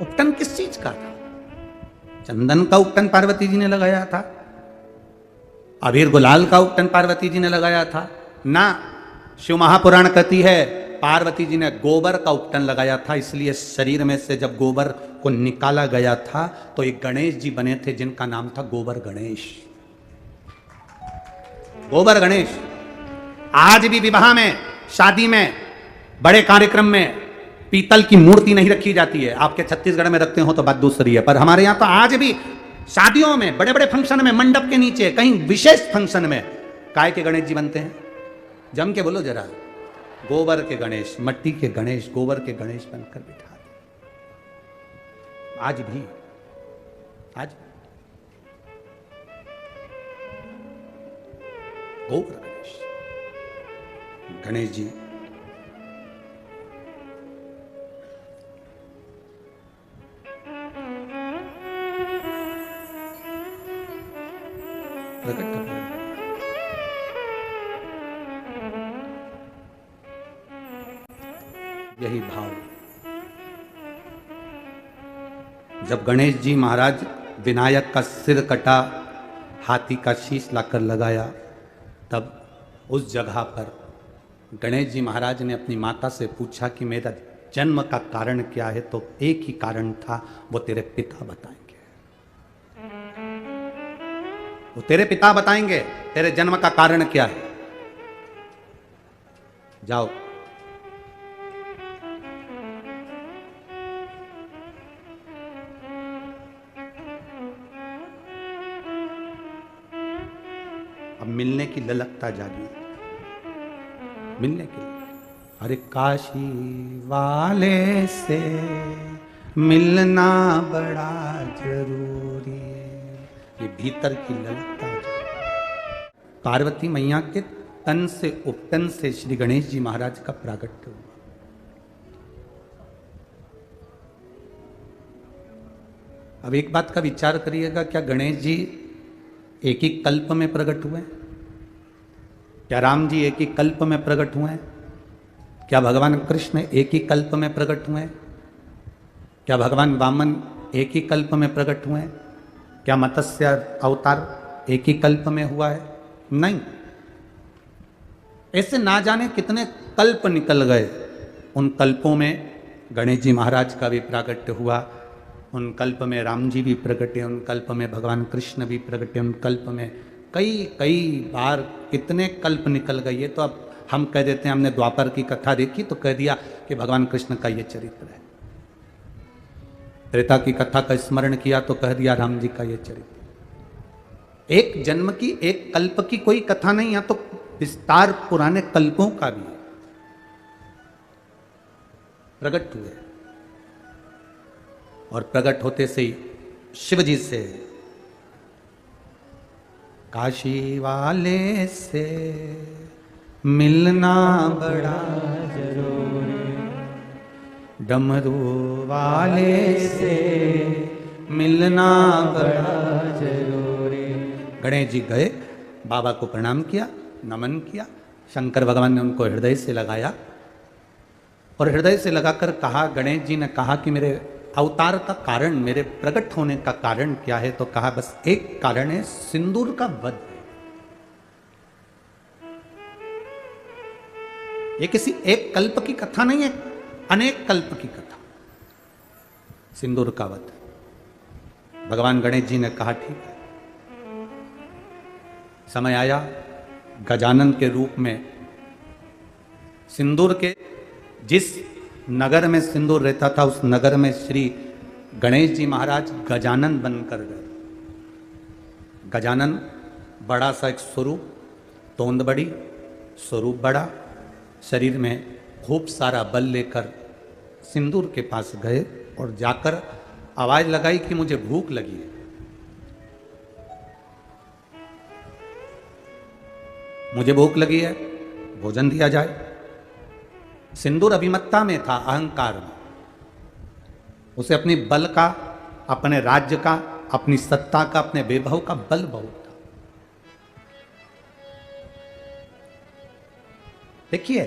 उपटन किस चीज का था? चंदन का उपटन पार्वती जी ने लगाया था, अबीर गुलाल का उपटन पार्वती जी ने लगाया था ना। शिव महापुराण कहती है पार्वती जी ने गोबर का उपटन लगाया था, इसलिए शरीर में से जब गोबर को निकाला गया था तो एक गणेश जी बने थे जिनका नाम था गोबर गणेश। गोबर गणेश आज भी विवाह में, शादी में, बड़े कार्यक्रम में पीतल की मूर्ति नहीं रखी जाती है। आपके छत्तीसगढ़ में रखते हो तो बात दूसरी है, पर हमारे यहां तो आज भी शादियों में, बड़े बड़े फंक्शन में, मंडप के नीचे, कहीं विशेष फंक्शन में काय के गणेश जी बनते हैं? जम के बोलो जरा, गोबर के गणेश, मट्टी के गणेश, गोबर के गणेश बनकर बिठा दे। आज भी गोबर गणेश, गणेश जी प्रकट हुए। यही भाव, जब गणेश जी महाराज विनायक का सिर कटा, हाथी का शीश लाकर लगाया, तब उस जगह पर गणेश जी महाराज ने अपनी माता से पूछा कि मेरा जन्म का कारण क्या है, तो एक ही कारण था, वो तेरे पिता बताएंगे। वो तेरे पिता बताएंगे तेरे जन्म का कारण क्या है। जाओ। अब मिलने की ललकता जागी, मिलने के लिए। अरे काशी वाले से मिलना बड़ा जरूरी है, ये भीतर की ललकता जागी। पार्वती मैया के तन से उपटन से श्री गणेश जी महाराज का प्रागट्य हुआ। अब एक बात का विचार करिएगा, क्या गणेश जी एक ही कल्प में प्रकट हुए? क्या राम जी एक ही कल्प में प्रकट हुए? क्या भगवान कृष्ण एक ही कल्प में प्रकट हुए? क्या भगवान वामन एक ही कल्प में प्रकट हुए? क्या मत्स्य अवतार एक ही कल्प में हुआ है? नहीं। ऐसे ना जाने कितने कल्प निकल गए। उन कल्पों में गणेश जी महाराज का भी प्राकट्य हुआ, उन कल्प में राम जी भी प्रकटे, उन कल्प में भगवान कृष्ण भी प्रकटे, उन कल्प में कई कई बार कितने कल्प निकल गए। ये तो अब हम कह देते हैं, हमने द्वापर की कथा देखी तो कह दिया कि भगवान कृष्ण का ये चरित्र है। त्रेता की कथा का स्मरण किया तो कह दिया राम जी का ये चरित्र। एक जन्म की, एक कल्प की कोई कथा नहीं है, तो विस्तार पुराने कल्पों का भी है। प्रकट हुए और प्रकट होते से ही शिव जी से, काशी वाले से मिलना बड़ा जरूरी, डमरू वाले से मिलना बड़ा जरूरी। गणेश जी गए, बाबा को प्रणाम किया, नमन किया। शंकर भगवान ने उनको हृदय से लगाया और हृदय से लगाकर कहा, गणेश जी ने कहा कि मेरे अवतार का कारण, मेरे प्रकट होने का कारण क्या है? तो कहा बस एक कारण है, सिंदूर का वध। ये किसी एक कल्प की कथा नहीं है, अनेक कल्प की कथा, सिंदूर का वध। भगवान गणेश जी ने कहा ठीक है, समय आया, गजानन के रूप में सिंदूर के, जिस नगर में सिंदूर रहता था उस नगर में श्री गणेश जी महाराज गजानन बनकर गए। गजानन बड़ा सा एक स्वरूप, तोंद बड़ी, स्वरूप बड़ा, शरीर में खूब सारा बल लेकर सिंदूर के पास गए और जाकर आवाज लगाई कि मुझे भूख लगी है, मुझे भूख लगी है, भोजन दिया जाए। सिंदूर अभिमत्ता में था, अहंकार में। उसे अपनी बल का, अपने राज्य का, अपनी सत्ता का, अपने वैभव का बल बहुत था। देखिए,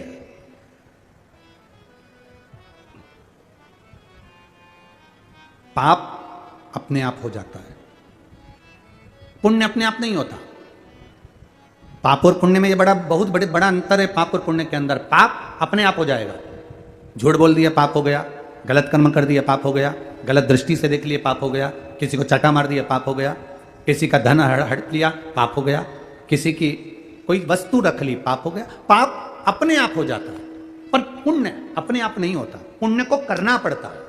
पाप अपने आप हो जाता है, पुण्य अपने आप नहीं होता। पाप और पुण्य में ये बहुत बड़ा अंतर है। पाप और पुण्य के अंदर पाप अपने आप हो जाएगा। झूठ बोल दिया पाप हो गया, गलत कर्म कर दिया पाप हो गया, गलत दृष्टि से देख लिया पाप हो गया, किसी को चाटा मार दिया पाप हो गया, किसी का धन हड़प लिया पाप हो गया, किसी की कोई वस्तु रख ली पाप हो गया। पाप अपने आप हो जाता है, पर पुण्य अपने आप नहीं होता, पुण्य को करना पड़ता है।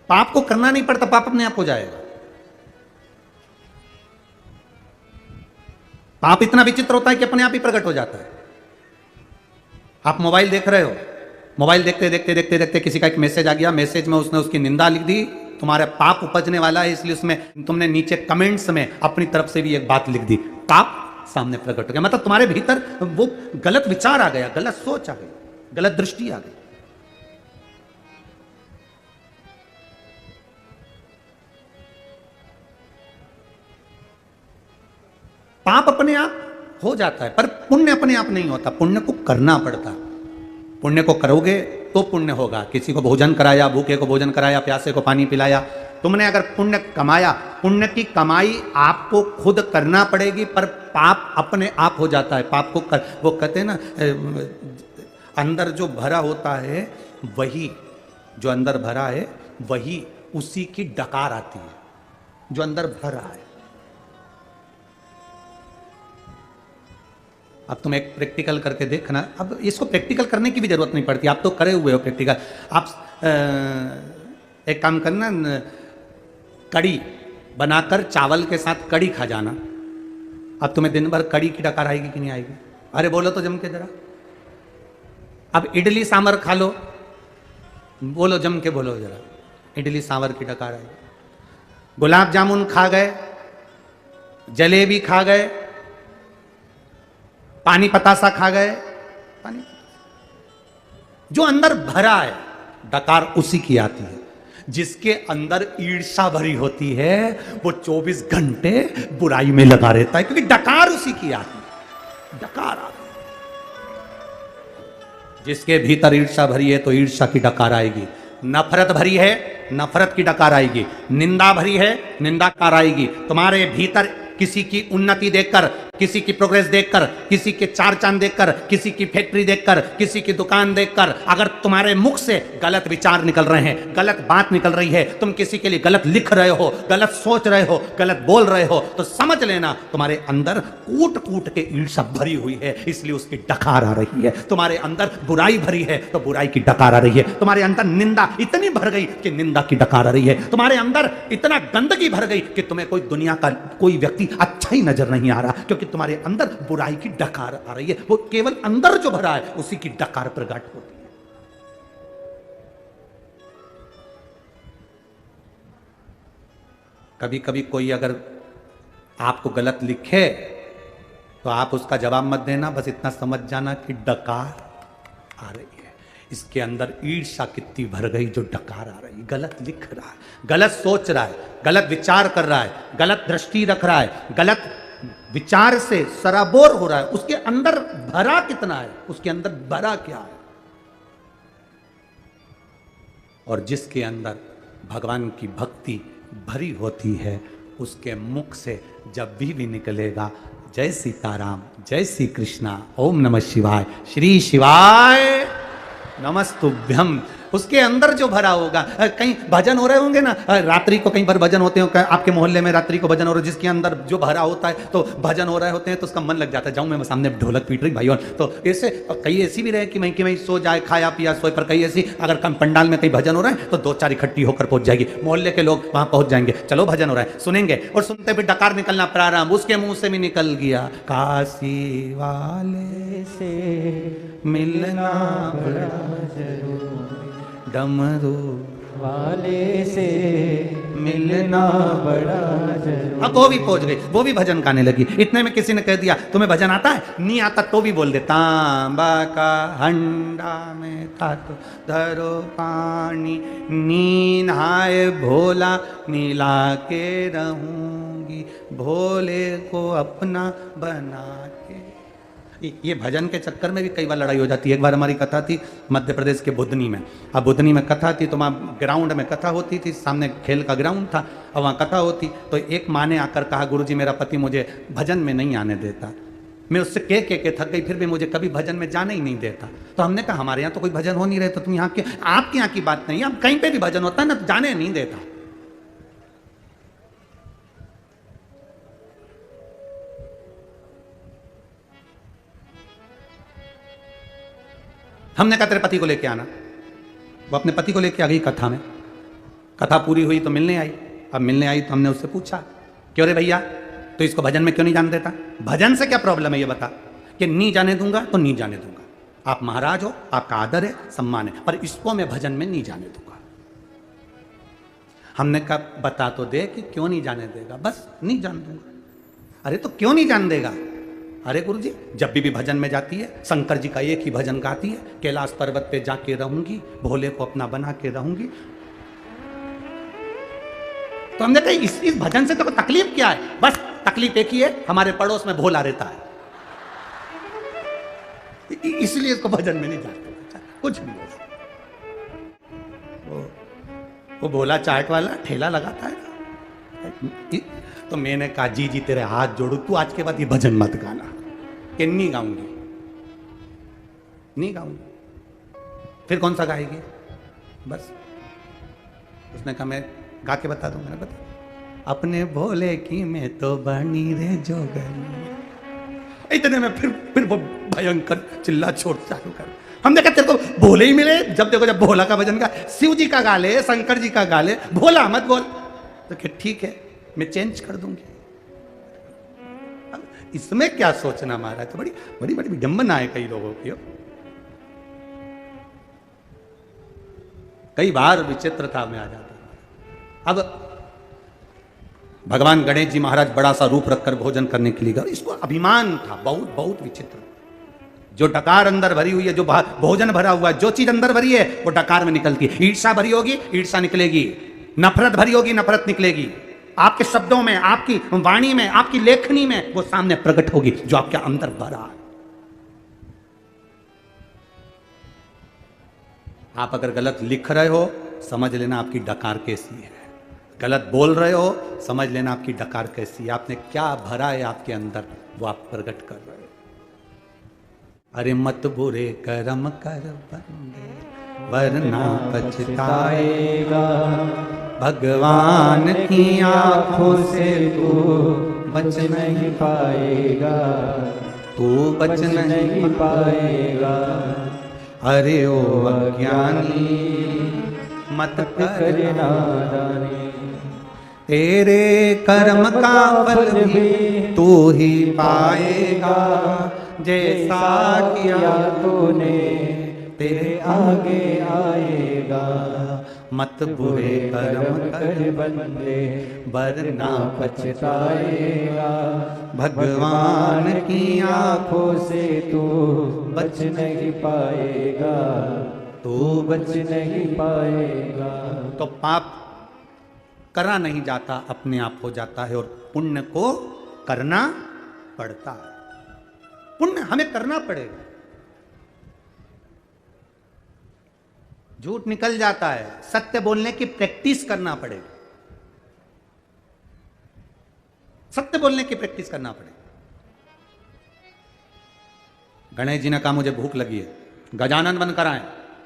पाप को करना नहीं पड़ता, पाप अपने आप हो जाएगा। पाप इतना विचित्र होता है कि अपने आप ही प्रकट हो जाता है। आप मोबाइल देख रहे हो, मोबाइल देखते देखते देखते देखते किसी का एक मैसेज आ गया, मैसेज में उसने उसकी निंदा लिख दी, तुम्हारा पाप उपजने वाला है, इसलिए उसमें तुमने नीचे कमेंट्स में अपनी तरफ से भी एक बात लिख दी, पाप सामने प्रकट हो गया। मतलब तुम्हारे भीतर वो गलत विचार आ गया, गलत सोच आ गई, गलत दृष्टि आ गई। पाप अपने आप हो जाता है, पर पुण्य अपने आप नहीं होता, पुण्य को करना पड़ता। पुण्य को करोगे तो पुण्य होगा। किसी को भोजन कराया, भूखे को भोजन कराया, प्यासे को पानी पिलाया, तुमने अगर पुण्य कमाया, पुण्य की कमाई आपको खुद करना पड़ेगी, पर पाप अपने आप हो जाता है। पाप को वो कहते हैं ना, अंदर जो भरा होता है वही, जो अंदर भरा है वही, उसी की डकार आती है, जो अंदर भरा है। अब तुम एक प्रैक्टिकल करके देखना, अब इसको प्रैक्टिकल करने की भी जरूरत नहीं पड़ती, आप तो करे हुए हो प्रैक्टिकल। आप एक काम करना, कड़ी बनाकर चावल के साथ कड़ी खा जाना। अब तुम्हें दिन भर कड़ी की डकार आएगी कि नहीं आएगी? अरे बोलो तो जम के जरा। अब इडली सांभर खा लो, बोलो जम के बोलो जरा, इडली सांभर की डकार आएगी। गुलाब जामुन खा गए, जलेबी खा गए, पानी पतासा खा गए, पानी जो अंदर भरा है डकार उसी की आती है। जिसके अंदर ईर्ष्या भरी होती है वो 24 घंटे बुराई में लगा रहता है, क्योंकि डकार उसी की आती है, डकार आती है। जिसके भीतर ईर्ष्या भरी है तो ईर्ष्या की डकार आएगी, नफरत भरी है नफरत की डकार आएगी, निंदा भरी है निंदा कार आएगी। तुम्हारे भीतर किसी की उन्नति देखकर, किसी की प्रोग्रेस देखकर, किसी के चार चांद देखकर, किसी की फैक्ट्री देखकर, किसी की दुकान देखकर, अगर तुम्हारे मुख से गलत विचार निकल रहे हैं, गलत बात निकल रही है, तुम किसी के लिए गलत लिख रहे हो, गलत सोच रहे हो, गलत बोल रहे हो, तो समझ लेना तुम्हारे अंदर कूट कूट के ईर्ष्या भरी हुई है, इसलिए उसकी डकार आ रही है। तुम्हारे अंदर बुराई भरी है तो बुराई की डकार आ रही है। तुम्हारे अंदर निंदा इतनी भर गई कि निंदा की डकार आ रही है। तुम्हारे अंदर इतना गंदगी भर गई कि तुम्हें कोई दुनिया का कोई व्यक्ति अच्छा ही नजर नहीं आ रहा, क्योंकि तुम्हारे अंदर बुराई की डकार आ रही है। वो केवल अंदर जो भरा है उसी की डकार प्रकट होती है। कभी कभी कोई अगर आपको गलत लिखे तो आप उसका जवाब मत देना, बस इतना समझ जाना कि डकार आ रही है। इसके अंदर ईर्ष्या कितनी भर गई जो डकार आ रही, गलत लिख रहा है, गलत सोच रहा है, गलत विचार कर रहा है, गलत दृष्टि रख रहा है, गलत विचार से सराबोर हो रहा है। उसके अंदर भरा कितना है, उसके अंदर भरा क्या है। और जिसके अंदर भगवान की भक्ति भरी होती है उसके मुख से जब भी निकलेगा जय सीताराम, जय श्री कृष्णा, ओम नमः शिवाय, श्री शिवाय नमस्तुभ्यम, उसके अंदर जो भरा होगा। कहीं भजन हो रहे होंगे ना, रात्रि को कहीं पर भजन होते हो, आपके मोहल्ले में रात्रि को भजन हो रहा है, जिसके अंदर जो भरा होता है तो भजन हो रहे होते हैं तो उसका मन लग जाता है, जाऊं मैं सामने ढोलक पीट रही भाइयों। तो ऐसे कई ऐसी भी रहे कि मैं सो जाए, खाया पिया सोए, पर कई ऐसी अगर कम पंडाल में कहीं भजन हो रहा है तो दो चार इकट्ठी होकर पहुंच जाएगी, मोहल्ले के लोग वहां पहुंच जाएंगे, चलो भजन हो रहा है सुनेंगे, और सुनते भी डकार निकलना प्रारंभ, उसके मुंह से भी निकल गया काशी वाले से मिलना बड़ा जरूरी, डमरू वाले से मिलना बड़ा जरूरी। अब वो भी पहुंच गई, वो भी भजन गाने लगी। इतने में किसी ने कह दिया तुम्हें भजन आता है? नहीं आता तो भी बोल दे, तांबा का हंडा में था तो धरो पानी, नीन हाय भोला नीला के रहूंगी, भोले को अपना बना के। ये भजन के चक्कर में भी कई बार लड़ाई हो जाती है। एक बार हमारी कथा थी मध्य प्रदेश के बुधनी में। अब बुधनी में कथा थी तो वहाँ ग्राउंड में कथा होती थी, सामने खेल का ग्राउंड था और वहाँ कथा होती। तो एक माँ ने आकर कहा, गुरुजी मेरा पति मुझे भजन में नहीं आने देता, मैं उससे के थक गई, फिर भी मुझे कभी भजन में जाने ही नहीं देता। तो हमने कहा हमारे यहाँ तो कोई भजन हो नहीं रहे, तो तुम यहाँ के, आपके यहाँ की बात नहीं, अब कहीं पर भी भजन होता है ना तो जाने नहीं देता। हमने कहा तेरे पति को लेके आना। वो अपने पति को लेके आ गई कथा में। कथा पूरी हुई तो मिलने आई। अब मिलने आई तो हमने उससे पूछा, क्यों रे भैया तो इसको भजन में क्यों नहीं जाने देता? भजन से क्या प्रॉब्लम है ये बता। कि नहीं जाने दूंगा तो नहीं जाने दूंगा, आप महाराज हो, आपका आदर है, सम्मान है, पर इसको मैं भजन में नहीं जाने दूंगा। हमने कहा बता तो दे कि क्यों नहीं जाने देगा। बस नहीं जाने दूंगा। अरे तो क्यों नहीं जाने देगा? अरे गुरुजी, जब भी भजन में जाती है शंकर जी का एक ही भजन गाती है, कैलाश पर्वत पे जाके रहूंगी, भोले को अपना बना के रहूंगी। तो हमने कहा इस भजन से तो तकलीफ क्या है? बस तकलीफ एक ही है, हमारे पड़ोस में भोला रहता है, इसलिए इसको भजन में नहीं जाते। कुछ नहीं हो। वो भोला चाट वाला ठेला लगाता है। तो मैंने कहा जी जी तेरे हाथ जोड़ू, तू आज के बाद ये भजन मत गाना। कि नहीं गाऊंगी, नहीं गाऊंगी। फिर कौन सा गाएगी? बस उसने कहा मैं गा के बता दूं। मैंने बता, अपने भोले की मैं तो बनी रे जोगनी। इतने में फिर वो भयंकर चिल्ला छोड़ चालू कर। हमने कहा तेरे को भोले ही मिले, जब देखो जब भोला का भजन गा, शिव जी का गा ले, शंकर जी का गा ले, भोला मत बोल। तो क्या ठीक है, मैं चेंज कर दूंगी। इसमें क्या सोचना महाराज? तो बड़ी बड़ी बड़ी विडंबना है कई लोगों की। कई बार विचित्रता में आ जाता। अब भगवान गणेश जी महाराज बड़ा सा रूप रखकर भोजन करने के लिए गए। इसको अभिमान था, बहुत बहुत विचित्र। जो डकार अंदर भरी हुई है, जो भोजन भरा हुआ है, जो चीज अंदर भरी है वो डकार में निकलती है। ईर्षा भरी होगी, ईर्षा निकलेगी। नफरत भरी होगी, नफरत निकलेगी। आपके शब्दों में, आपकी वाणी में, आपकी लेखनी में वो सामने प्रकट होगी जो आपके अंदर भरा है। आप अगर गलत लिख रहे हो, समझ लेना आपकी डकार कैसी है। गलत बोल रहे हो, समझ लेना आपकी डकार कैसी है। आपने क्या भरा है आपके अंदर, वो आप प्रकट कर रहे हो। अरे मत बुरे कर्म कर बंदे, वरना पछताएगा। भगवान की आंखों से तू बच नहीं पाएगा, तू बच नहीं पाएगा। अरे ओ अज्ञानी मत कर नादानी, तेरे कर्म का फल भी तू ही पाएगा। जैसा किया तूने तेरे आगे आएगा। मत बुरे कर्म कर बंदे, वरना पछताएगा। भगवान की आंखों से तू बच नहीं पाएगा, तू बच नहीं पाएगा। तो पाप करा नहीं जाता, अपने आप हो जाता है, और पुण्य को करना पड़ता है। पुण्य हमें करना पड़ेगा। झूठ निकल जाता है, सत्य बोलने की प्रैक्टिस करना पड़ेगा। सत्य बोलने की प्रैक्टिस करना पड़ेगा। गणेश जी ने कहा मुझे भूख लगी है, गजानन बन कर आए,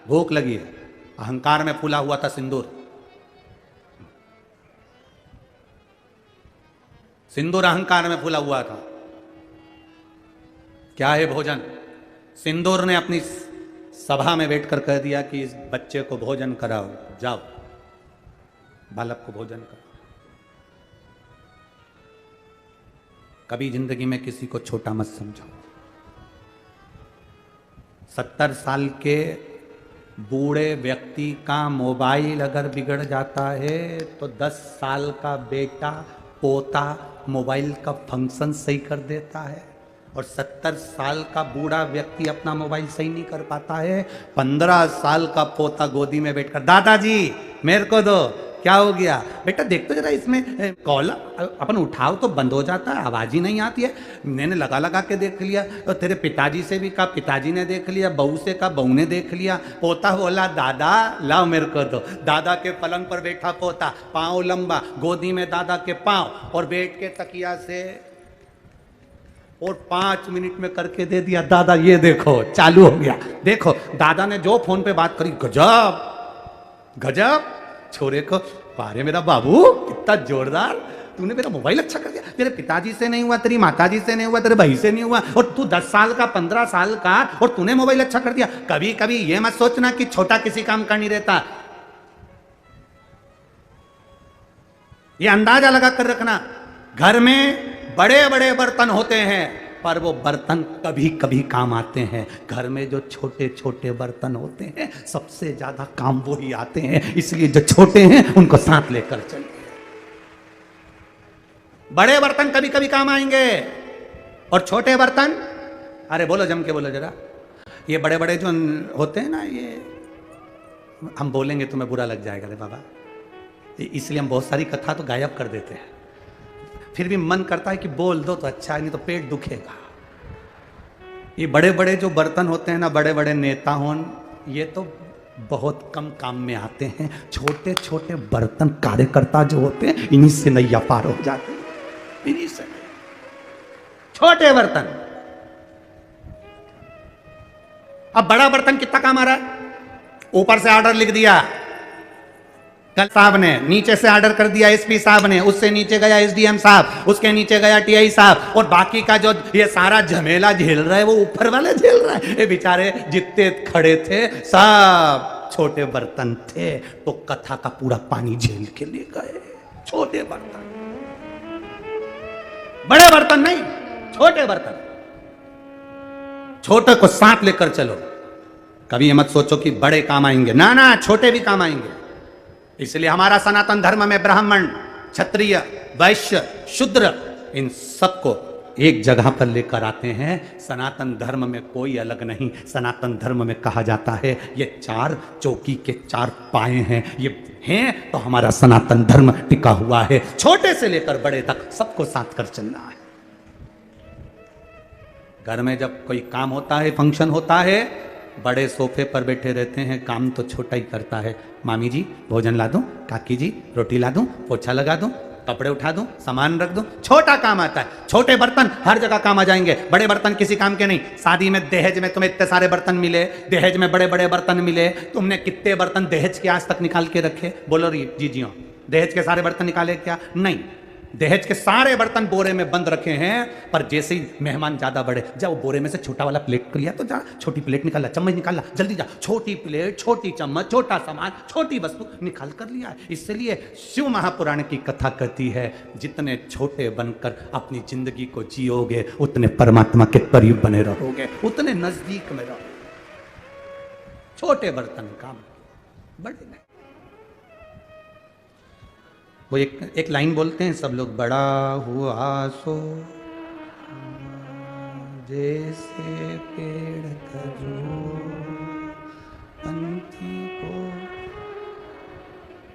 भूख लगी है। अहंकार में फूला हुआ था सिंदूर। सिंदूर अहंकार में फूला हुआ था। क्या है भोजन? सिंदूर ने अपनी सभा में बैठकर कह दिया कि इस बच्चे को भोजन कराओ, जाओ बालक को भोजन कराओ। कभी जिंदगी में किसी को छोटा मत समझो। 70 साल के बूढ़े व्यक्ति का मोबाइल अगर बिगड़ जाता है तो 10 साल का बेटा पोता मोबाइल का फंक्शन सही कर देता है। और 70 साल का बूढ़ा व्यक्ति अपना मोबाइल सही नहीं कर पाता है। 15 साल का पोता गोदी में बैठकर दादाजी मेरे को दो, क्या हो गया बेटा, देख तो जरा इसमें कॉल अपन उठाओ तो बंद हो जाता है, आवाज ही नहीं आती है। मैंने लगा के देख लिया, और तेरे पिताजी से भी कहा, पिताजी ने देख लिया, बहू से कहा, बहू ने देख लिया। पोता बोला दादा लाओ मेरे को दो। दादा के पलंग पर बैठा पोता, पाँव लंबा, गोदी में दादा के पाँव, और बैठ के तकिया से और 5 मिनट में करके दे दिया, दादा ये देखो चालू हो गया। देखो दादा ने जो फोन पे बात करी, गजब गजब। छोरे को पारे मेरा बाबू कितना जोरदार, तूने मेरा मोबाइल अच्छा कर दिया। तेरे पिताजी से नहीं हुआ, तेरी माताजी से नहीं हुआ, तेरे भाई से नहीं हुआ, और तू 10 साल का 15 साल का और तूने मोबाइल अच्छा कर दिया। कभी कभी ये मत सोचना कि छोटा किसी काम का नहीं रहता। ये अंदाजा लगा कर रखना, घर में बड़े बड़े बर्तन होते हैं पर वो बर्तन कभी कभी काम आते हैं। घर में जो छोटे छोटे बर्तन होते हैं सबसे ज्यादा काम वो ही आते हैं, इसलिए जो छोटे हैं उनको साथ लेकर चलिए। बड़े बर्तन कभी कभी काम आएंगे और छोटे बर्तन, अरे बोलो जम के बोलो जरा, ये बड़े बड़े जो होते हैं ना, ये हम बोलेंगे तुम्हें बुरा लग जाएगा रे बाबा, इसलिए हम बहुत सारी कथा तो गायब कर देते हैं। फिर भी मन करता है कि बोल दो तो अच्छा है, नहीं तो पेट दुखेगा। ये बड़े बड़े जो बर्तन होते हैं ना, बड़े बड़े नेता हों, ये तो बहुत कम काम में आते हैं। छोटे छोटे बर्तन कार्यकर्ता जो होते हैं, इन्हीं से नैया पार हो जाते हैं, इन्हीं से। छोटे बर्तन। अब बड़ा बर्तन कितना काम आ रहा है? ऊपर से ऑर्डर लिख दिया कल साहब ने, नीचे से ऑर्डर कर दिया एसपी साहब ने, उससे नीचे गया एसडीएम साहब, उसके नीचे गया टीआई साहब, और बाकी का जो ये सारा झमेला झेल रहा है वो ऊपर वाले झेल रहा है। ये बेचारे जितने खड़े थे सब छोटे बर्तन थे, तो कथा का पूरा पानी झेल के ले गए। छोटे बर्तन, बड़े बर्तन नहीं, छोटे बर्तन। छोटे को साथ लेकर चलो। कभी ये मत सोचो कि बड़े काम आएंगे, ना ना, छोटे भी काम आएंगे। इसलिए हमारा सनातन धर्म में ब्राह्मण, क्षत्रिय, वैश्य, शूद्र, इन सबको एक जगह पर लेकर आते हैं। सनातन धर्म में कोई अलग नहीं। सनातन धर्म में कहा जाता है ये चार चौकी के चार पाए हैं, ये हैं तो हमारा सनातन धर्म टिका हुआ है। छोटे से लेकर बड़े तक सबको साथ कर चलना है। घर में जब कोई काम होता है, फंक्शन होता है, बड़े सोफे पर बैठे रहते हैं, काम तो छोटा ही करता है। मामी जी भोजन ला दूं, काकी जी रोटी ला दूं, पोछा लगा दूं, कपड़े उठा दूं, सामान रख दूं, छोटा काम आता है। छोटे बर्तन हर जगह काम आ जाएंगे, बड़े बर्तन किसी काम के नहीं। शादी में दहेज में तुम्हें इतने सारे बर्तन मिले, दहेज में बड़े बड़े बर्तन मिले, तुमने कितने बर्तन दहेज के आज तक निकाल के रखे? बोलो जी जी, दहेज के सारे बर्तन निकाले क्या? नहीं, दहेज के सारे बर्तन बोरे में बंद रखे हैं। पर जैसे ही मेहमान ज्यादा बड़े, जब वो बोरे में से छोटा वाला प्लेट लिया तो जा छोटी प्लेट निकाला, चम्मच निकाला, जल्दी जा, छोटी प्लेट, छोटी चम्मच, छोटा सामान, छोटी वस्तु निकाल कर लिया। इसलिए शिव महापुराण की कथा कहती है, जितने छोटे बनकर अपनी जिंदगी को जियोगे उतने परमात्मा के करीब बने रहोगे, उतने नजदीक में रहोगे। छोटे बर्तन काम, बड़े नहीं। वो एक लाइन बोलते हैं सब लोग, बड़ा हुआ सो जैसे पेड़ खजूर, पंछी को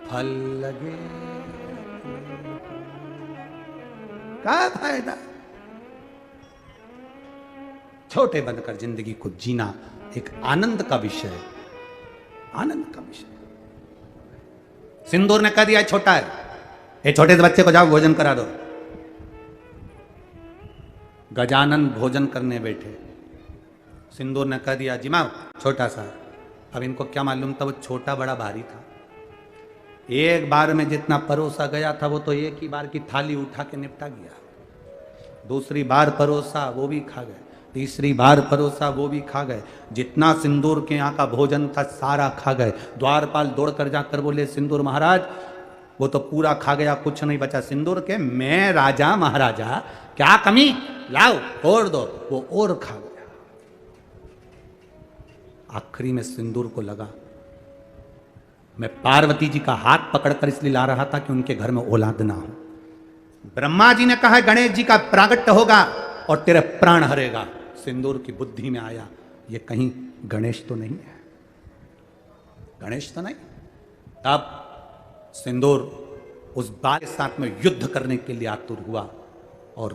फल लगे, क्या फायदा? छोटे बनकर जिंदगी को जीना एक आनंद का विषय है, आनंद का विषय। सिंदूर ने कह दिया छोटा है, ये छोटे से बच्चे को जाओ भोजन करा दो। गजानन भोजन करने बैठे, सिंदूर ने कह दिया जिमाओ छोटा सा। अब इनको क्या मालूम था वो छोटा बड़ा भारी था। एक बार में जितना परोसा गया था वो तो एक ही बार की थाली उठा के निपटा गया। दूसरी बार परोसा वो भी खा गए, तीसरी बार परोसा वो भी खा गए। जितना सिंदूर के यहाँ का भोजन था सारा खा गए। द्वारपाल दौड़कर जाकर बोले सिंदूर महाराज वो तो पूरा खा गया, कुछ नहीं बचा सिंदूर के, मैं राजा महाराजा, क्या कमी, लाओ और दो। वो और खा गया। आखिरी में सिंदूर को लगा मैं पार्वती जी का हाथ पकड़कर इसलिए ला रहा था कि उनके घर में औलाद ना हो। ब्रह्मा जी ने कहा गणेश जी का प्रागट्य होगा और तेरे प्राण हरेगा। सिंदूर की बुद्धि में आया ये कहीं गणेश तो नहीं है, गणेश तो नहीं। तब सिंदूर उस बालक के साथ में युद्ध करने के लिए आतुर हुआ, और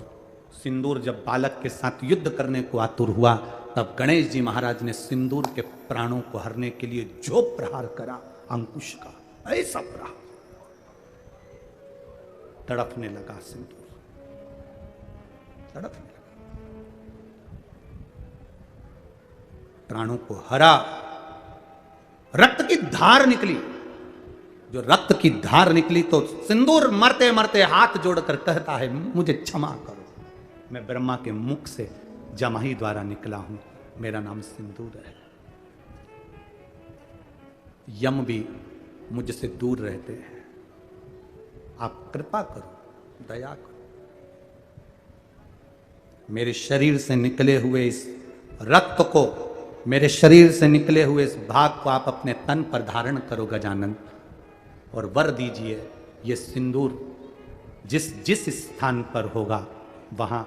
सिंदूर जब बालक के साथ युद्ध करने को आतुर हुआ तब गणेश जी महाराज ने सिंदूर के प्राणों को हरने के लिए जो प्रहार करा अंकुश का, ऐसा प्रहार, तड़पने लगा सिंदूर, तड़पने लगा, प्राणों को हरा, रक्त की धार निकली। जो रक्त की धार निकली तो सिंदूर मरते मरते हाथ जोड़कर कहता है मुझे क्षमा करो, मैं ब्रह्मा के मुख से जमाही द्वारा निकला हूं, मेरा नाम सिंदूर है। यम भी मुझसे दूर रहते हैं, आप कृपा करो, दया करो। मेरे शरीर से निकले हुए इस रक्त को, मेरे शरीर से निकले हुए इस भाग को आप अपने तन पर धारण करो गजानन, और वर दीजिए ये सिंदूर जिस जिस स्थान पर होगा वहां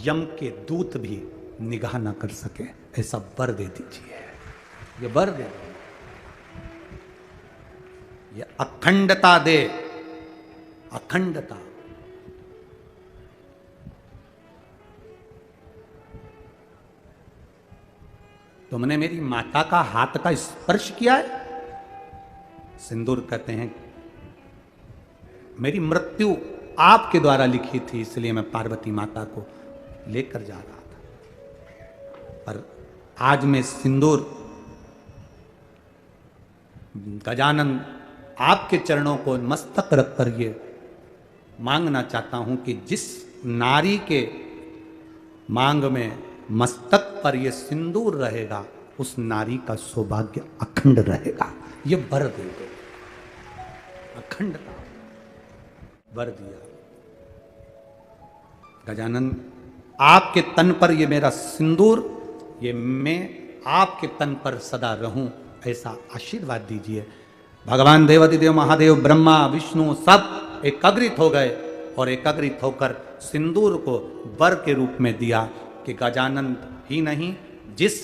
यम के दूत भी निगाह न कर सके, ऐसा वर दे दीजिए। ये वर दे, ये अखंडता दे, अखंडता। तुमने मेरी माता का हाथ का स्पर्श किया है? सिंदूर कहते हैं मेरी मृत्यु आपके द्वारा लिखी थी, इसलिए मैं पार्वती माता को लेकर जा रहा था, पर आज मैं सिंदूर गजानन आपके चरणों को मस्तक रखकर ये मांगना चाहता हूं कि जिस नारी के मांग में मस्तक पर ये सिंदूर रहेगा उस नारी का सौभाग्य अखंड रहेगा। ये वर दे दो, अखंडता वर दिया। गजानन आपके तन पर ये मेरा सिंदूर, ये मैं आपके तन पर सदा रहूं, ऐसा आशीर्वाद दीजिए। भगवान देवादिदेव महादेव ब्रह्मा विष्णु सब एकाग्रित हो गए और एकाग्रित होकर सिंदूर को वर के रूप में दिया कि गजानन ही नहीं, जिस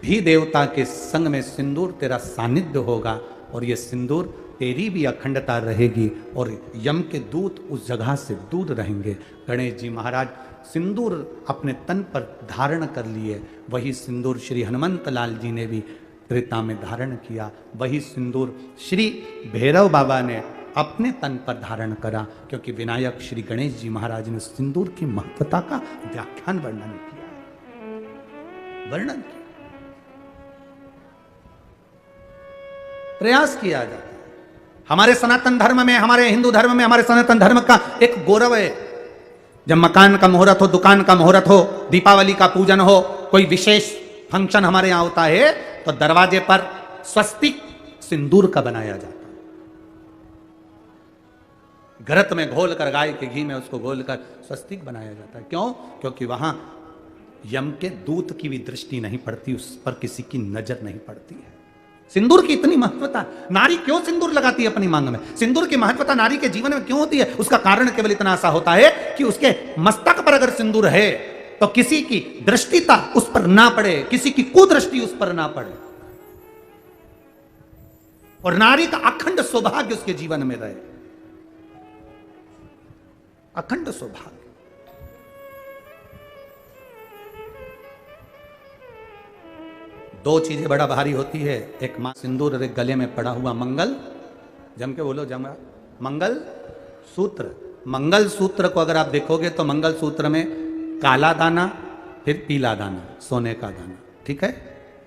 भी देवता के संग में सिंदूर तेरा सानिध्य होगा और ये सिंदूर तेरी भी अखंडता रहेगी और यम के दूत उस जगह से दूर रहेंगे। गणेश जी महाराज सिंदूर अपने तन पर धारण कर लिए, वही सिंदूर श्री हनुमंत लाल जी ने भी त्रेता में धारण किया, वही सिंदूर श्री भैरव बाबा ने अपने तन पर धारण करा, क्योंकि विनायक श्री गणेश जी महाराज ने सिंदूर की महत्वता का व्याख्यान वर्णन किया, वर्णन किया, प्रयास किया जाता है। हमारे सनातन धर्म में, हमारे हिंदू धर्म में, हमारे सनातन धर्म का एक गौरव है, जब मकान का मुहूर्त हो, दुकान का मुहूर्त हो, दीपावली का पूजन हो, कोई विशेष फंक्शन हमारे यहां होता है तो दरवाजे पर स्वस्तिक सिंदूर का बनाया जाता है। घृत में घोलकर, गाय के घी में उसको घोलकर स्वस्तिक बनाया जाता है। क्यों? क्योंकि वहां यम के दूत की भी दृष्टि नहीं पड़ती, उस पर किसी की नजर नहीं पड़ती है। सिंदूर की इतनी महत्वता, नारी क्यों सिंदूर लगाती है अपनी मांग में? सिंदूर की महत्वता नारी के जीवन में क्यों होती है? उसका कारण केवल इतना सा होता है कि उसके मस्तक पर अगर सिंदूर है तो किसी की दृष्टिता उस पर ना पड़े, किसी की कुदृष्टि उस पर ना पड़े, और नारी का अखंड सौभाग्य उसके जीवन में रहे, अखंड सौभाग्य। दो चीजें बड़ा भारी होती है, एक मां सिंदूर और एक गले में पड़ा हुआ मंगल, जम के बोलो जम, मंगल सूत्र। मंगल सूत्र को अगर आप देखोगे तो मंगल सूत्र में काला दाना फिर पीला दाना, सोने का दाना, ठीक है,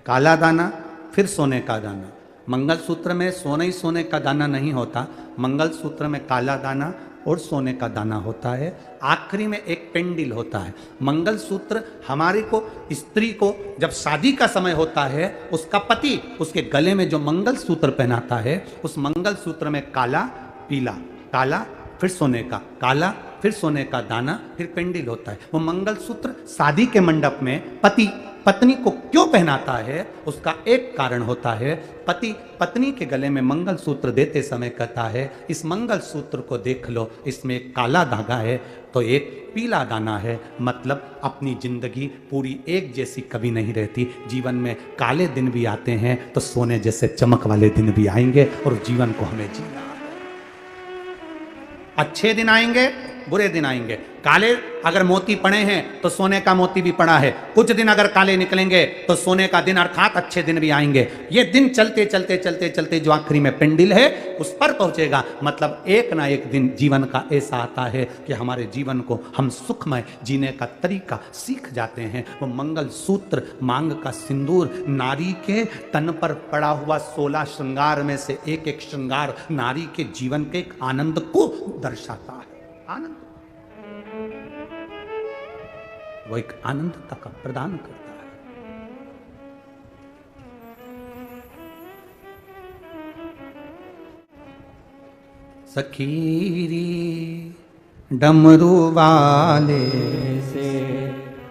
काला दाना फिर सोने का दाना। मंगल सूत्र में सोने ही सोने का दाना नहीं होता, मंगल सूत्र में काला दाना और सोने का दाना होता है, आखिरी में एक पेंडिल होता है। मंगल सूत्र हमारे को, स्त्री को जब शादी का समय होता है, उसका पति उसके गले में जो मंगल सूत्र पहनाता है, उस मंगल सूत्र में काला पीला, काला फिर सोने का, काला फिर सोने का दाना, फिर पेंडिल होता है। वो मंगल सूत्र शादी के मंडप में पति पत्नी को क्यों पहनाता है, उसका एक कारण होता है, पति पत्नी के गले में मंगल सूत्र देते समय कहता है, इस मंगल सूत्र को देख लो, इसमें एक काला धागा है तो एक पीला दाना है, मतलब अपनी जिंदगी पूरी एक जैसी कभी नहीं रहती, जीवन में काले दिन भी आते हैं तो सोने जैसे चमक वाले दिन भी आएंगे और जीवन को हमें जीना है। अच्छे दिन आएंगे, बुरे दिन आएंगे, काले अगर मोती पड़े हैं तो सोने का मोती भी पड़ा है, कुछ दिन अगर काले निकलेंगे तो सोने का दिन अर्थात अच्छे दिन भी आएंगे। ये दिन चलते चलते चलते चलते जो आखिरी में पेंडिल है उस पर पहुंचेगा, मतलब एक ना एक दिन जीवन का ऐसा आता है कि हमारे जीवन को हम सुखमय जीने का तरीका सीख जाते हैं। वो मंगल सूत्र, मांग का सिंदूर, नारी के तन पर पड़ा हुआ 16 श्रृंगार में से एक एक श्रृंगार नारी के जीवन के एक आनंद को दर्शाता है। आनंद, वो एक आनंदता का प्रदान करता है। सखीरी डमरू वाले से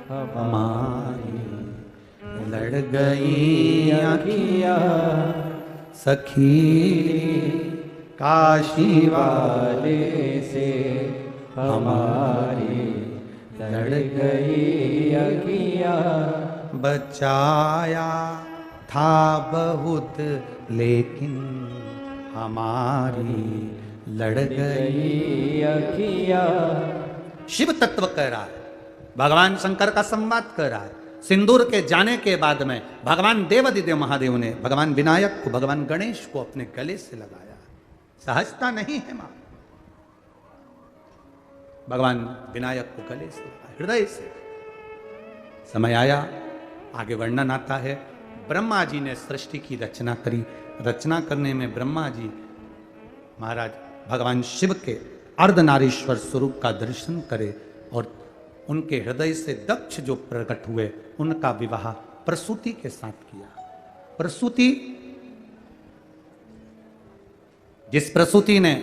हम हमारी लड़ गई अखियाँ सखी काशी वाले से हमारी लड़ गई अखियाँ। बचाया था बहुत लेकिन हमारी लड़ गई अखियाँ। शिव तत्व कह रहा है, भगवान शंकर का संवाद कर रहा है। सिंदूर के जाने के बाद में भगवान देवादिदेव महादेव ने भगवान विनायक को, भगवान गणेश को अपने गले से लगाया। सहजता नहीं है मां, भगवान विनायक को गले से लगाया, हृदय से। समय आया, आगे वर्णन आता है, ब्रह्मा जी ने सृष्टि की रचना करी। रचना करने में ब्रह्मा जी महाराज भगवान शिव के अर्धनारीश्वर स्वरूप का दर्शन करे और उनके हृदय से दक्ष जो प्रकट हुए उनका विवाह प्रसूति के साथ किया। प्रसूति, जिस प्रसूति ने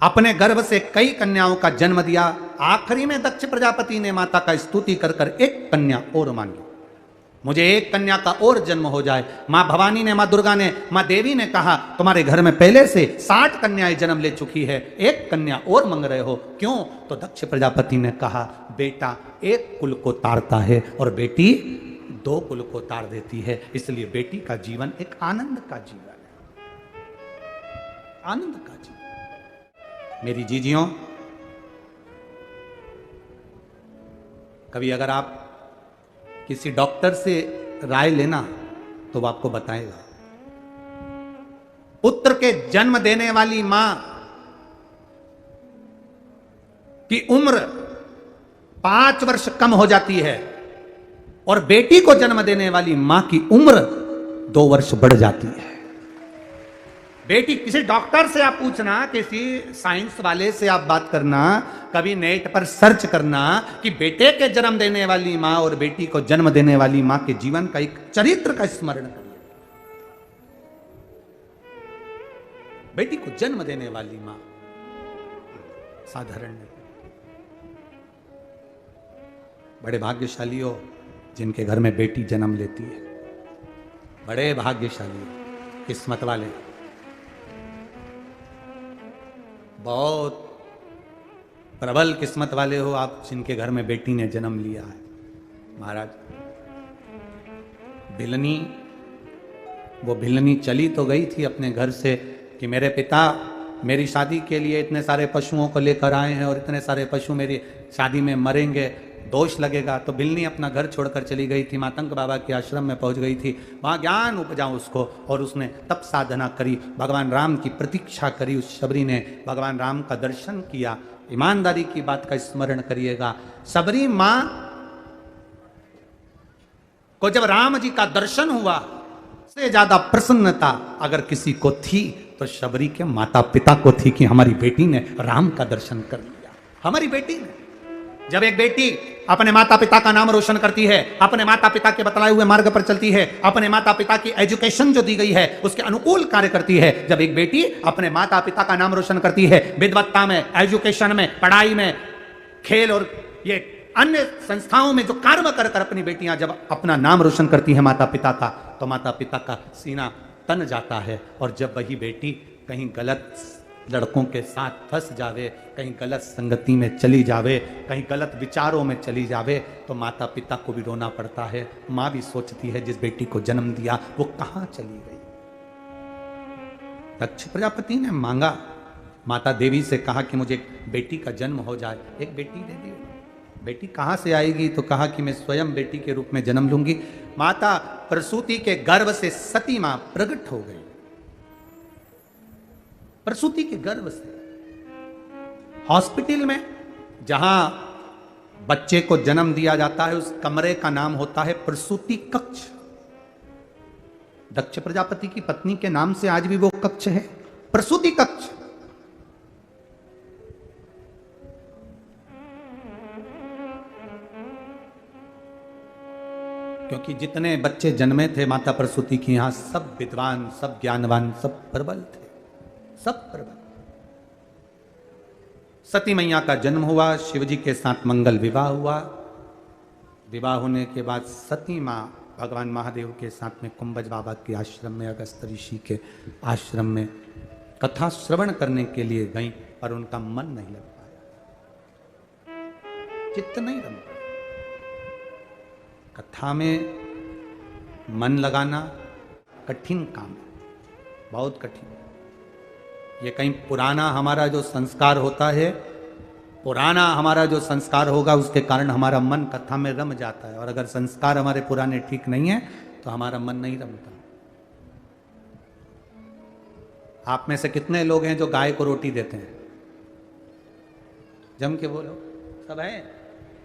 अपने गर्भ से कई कन्याओं का जन्म दिया, आखिरी में दक्ष प्रजापति ने माता का स्तुति कर कर एक कन्या और मांगी, मुझे एक कन्या का और जन्म हो जाए। मां भवानी ने, मां दुर्गा ने, मां देवी ने कहा तुम्हारे घर में पहले से 60 कन्याएं जन्म ले चुकी है, एक कन्या और मांग रहे हो, क्यों? तो दक्ष प्रजापति ने कहा बेटा एक कुल को तारता है और बेटी 2 कुल को तार देती है, इसलिए बेटी का जीवन एक आनंद का जीवन है, आनंद का जीवन। मेरी जीजियों, कभी अगर आप किसी डॉक्टर से राय लेना तो वो आपको बताएगा, पुत्र के जन्म देने वाली मां की उम्र 5 वर्ष कम हो जाती है और बेटी को जन्म देने वाली मां की उम्र 2 वर्ष बढ़ जाती है। बेटी, किसी डॉक्टर से आप पूछना, किसी साइंस वाले से आप बात करना, कभी नेट पर सर्च करना कि बेटे के जन्म देने वाली मां और बेटी को जन्म देने वाली मां के जीवन का एक चरित्र का स्मरण करिए। बेटी को जन्म देने वाली मां साधारण नहीं, बड़े भाग्यशाली हो जिनके घर में बेटी जन्म लेती है, बड़े भाग्यशाली हो, किस्मत वाले, बहुत प्रबल किस्मत वाले हो आप जिनके घर में बेटी ने जन्म लिया है। महाराज भिलनी, वो भिलनी चली तो गई थी अपने घर से कि मेरे पिता मेरी शादी के लिए इतने सारे पशुओं को लेकर आए हैं और इतने सारे पशु मेरी शादी में मरेंगे, दोष लगेगा। तो भिलनी अपना घर छोड़कर चली गई थी, मातंग बाबा के आश्रम में पहुंच गई थी, वहां ज्ञान उपजा उसको और उसने तप साधना करी, भगवान राम की प्रतीक्षा करी। उस शबरी ने भगवान राम का दर्शन किया। ईमानदारी की बात का स्मरण करिएगा, शबरी मां को जब राम जी का दर्शन हुआ, से ज्यादा प्रसन्नता अगर किसी को थी तो शबरी के माता पिता को थी कि हमारी बेटी ने राम का दर्शन कर लिया। हमारी बेटी ने, जब एक बेटी अपने माता पिता का नाम रोशन करती है, अपने माता पिता के बतलाए हुए मार्ग पर चलती है, अपने माता पिता की एजुकेशन जो दी गई है उसके अनुकूल कार्य करती है, जब एक बेटी अपने माता पिता का नाम रोशन करती है, विद्वत्ता में, एजुकेशन में, पढ़ाई में, खेल और ये अन्य संस्थाओं में जो कार्य कर कर अपनी बेटियां जब अपना नाम रोशन करती हैं माता पिता का, तो माता पिता का सीना तन जाता है। और जब वही बेटी कहीं गलत लड़कों के साथ फंस जावे, कहीं गलत संगति में चली जावे, कहीं गलत विचारों में चली जावे, तो माता पिता को भी रोना पड़ता है। माँ भी सोचती है जिस बेटी को जन्म दिया वो कहाँ चली गई। दक्ष प्रजापति ने मांगा, माता देवी से कहा कि मुझे एक बेटी का जन्म हो जाए, एक बेटी दे दी। बेटी कहाँ से आएगी? तो कहा कि मैं स्वयं बेटी के रूप में जन्म लूंगी। माता प्रसूति के गर्भ से सती मां प्रकट हो गई, प्रसूति के गर्भ से। हॉस्पिटल में जहां बच्चे को जन्म दिया जाता है उस कमरे का नाम होता है प्रसूति कक्ष। दक्ष प्रजापति की पत्नी के नाम से आज भी वो कक्ष है, प्रसूति कक्ष। क्योंकि जितने बच्चे जन्मे थे माता प्रसूति की यहां, सब विद्वान, सब ज्ञानवान, सब प्रबल थे, सब प्रबल। सती मैया का जन्म हुआ, शिवजी के साथ मंगल विवाह हुआ विवाह होने के बाद सती माँ भगवान महादेव के साथ में कुंभज बाबा के आश्रम में, अगस्त ऋषि के आश्रम में कथा श्रवण करने के लिए गई, पर उनका मन नहीं लग पाया, चित्त नहीं रम पाया। कथा में मन लगाना कठिन काम है, बहुत कठिन है। ये कहीं पुराना हमारा जो संस्कार होता है, पुराना हमारा जो संस्कार होगा उसके कारण हमारा मन कथा में रम जाता है, और अगर संस्कार हमारे पुराने ठीक नहीं है तो हमारा मन नहीं रमता। आप में से कितने लोग हैं जो गाय को रोटी देते हैं? जम के बोलो। सब है?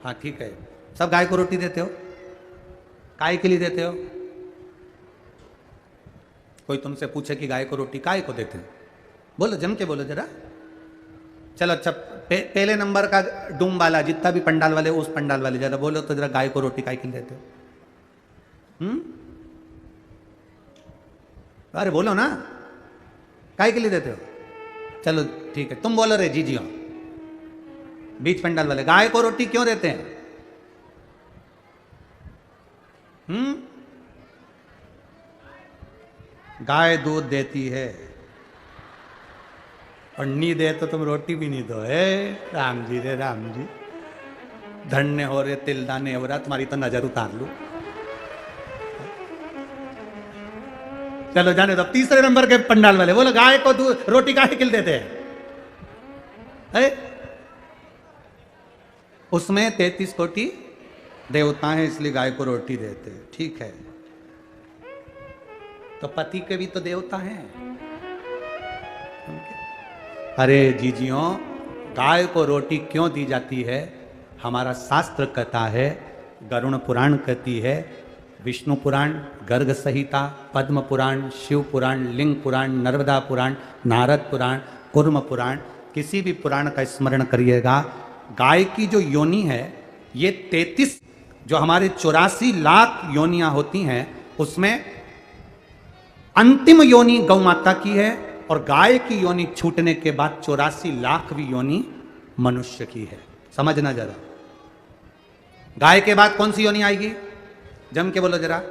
हाँ ठीक है। सब गाय को रोटी देते हो? काय के लिए देते हो? कोई तुमसे पूछे कि गाय को रोटी काय को देते हो, बोलो, जम के बोलो जरा। चलो अच्छा, पहले नंबर का डूम वाला, जितना भी पंडाल वाले, उस पंडाल वाले, जरा बोलो तो जरा, गाय को रोटी काय के लिए देते हो? अरे बोलो ना, काय के लिए देते हो? चलो ठीक है, तुम बोलो रे जी हाँ, बीच पंडाल वाले, गाय को रोटी क्यों देते हैं? गाय दूध देती है और नी दे तो तुम रोटी भी नहीं दो। है राम जी रे राम जी, धन्य हो रे तिल दाने हो रहा, तुम्हारी तो नजर उतार लू। चलो जाने दो। तीसरे नंबर के पंडाल वाले बोलो, गाय को दूध रोटी काहे के लिए देते हैं? उसमें 33 कोटि देवता हैं, इसलिए गाय को रोटी देते हैं। ठीक है, तो पति के भी तो देवता हैं। अरे जीजियों, गाय को रोटी क्यों दी जाती है? हमारा शास्त्र कहता है, गरुण पुराण कहती है, विष्णु पुराण, गर्ग संहिता, पद्म पुराण, शिव पुराण, लिंग पुराण, नर्मदा पुराण, नारद पुराण, कुर्म पुराण, किसी भी पुराण का स्मरण करिएगा, गाय की जो योनि है, ये 33 जो हमारे 84 लाख योनियां होती हैं, उसमें अंतिम योनि गौ माता की है, और गाय की योनि छूटने के बाद 84 लाखवीं योनि मनुष्य की है। समझना जरा, गाय के बाद कौन सी योनि आएगी? जम के बोलो जरा।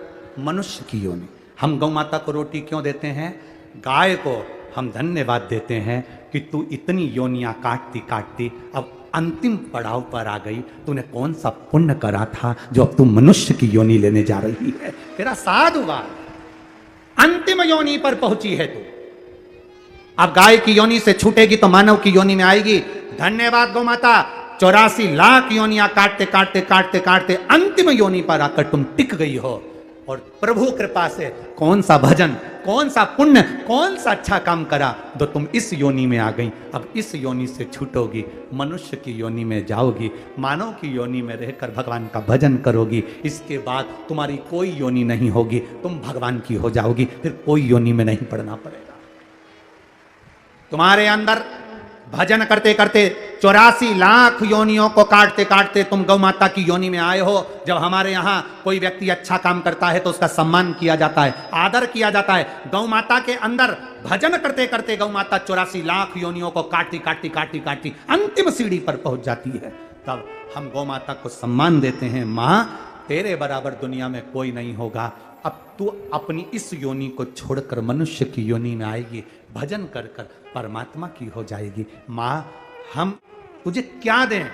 मनुष्य की योनि। हम गौ माता को रोटी क्यों देते हैं? गाय को हम धन्यवाद देते हैं कि तू इतनी योनियां काटती काटती अब अंतिम पड़ाव पर आ गई। तूने कौन सा पुण्य करा था जो अब तू मनुष्य की योनि लेने जा रही है? तेरा साधुवाद, अंतिम योनि पर पहुंची है तू। अब गाय की योनि से छूटेगी तो मानव की योनि में आएगी। धन्यवाद गौ माता, 84 लाख योनियां काटते काटते काटते काटते अंतिम योनि पर आकर तुम टिक गई हो, और प्रभु कृपा से कौन सा भजन, कौन सा पुण्य, कौन सा अच्छा काम करा तो तुम इस योनि में आ गई। अब इस योनि से छूटोगी, मनुष्य की योनि में जाओगी, मानव की योनि में रहकर भगवान का भजन करोगी। इसके बाद तुम्हारी कोई योनि नहीं होगी, तुम भगवान की हो जाओगी, फिर कोई योनि में नहीं पड़ना पड़ेगा। तुम्हारे अंदर भजन करते करते 84 लाख योनियों को काटते काटते तुम गौ माता की योनि में आए हो। जब हमारे यहाँ कोई व्यक्ति अच्छा काम करता है तो उसका सम्मान किया जाता है, आदर किया जाता है। गौ माता के अंदर भजन करते करते गौ माता 84 लाख योनियों को काटती काटती काटती काटती अंतिम सीढ़ी पर पहुंच जाती है। तब हम गौ माता को सम्मान देते हैं, माँ तेरे बराबर दुनिया में कोई नहीं होगा। अब तू अपनी इस योनि को छोड़कर मनुष्य की योनि में आएगी, भजन कर कर परमात्मा की हो जाएगी। माँ हम तुझे क्या दें?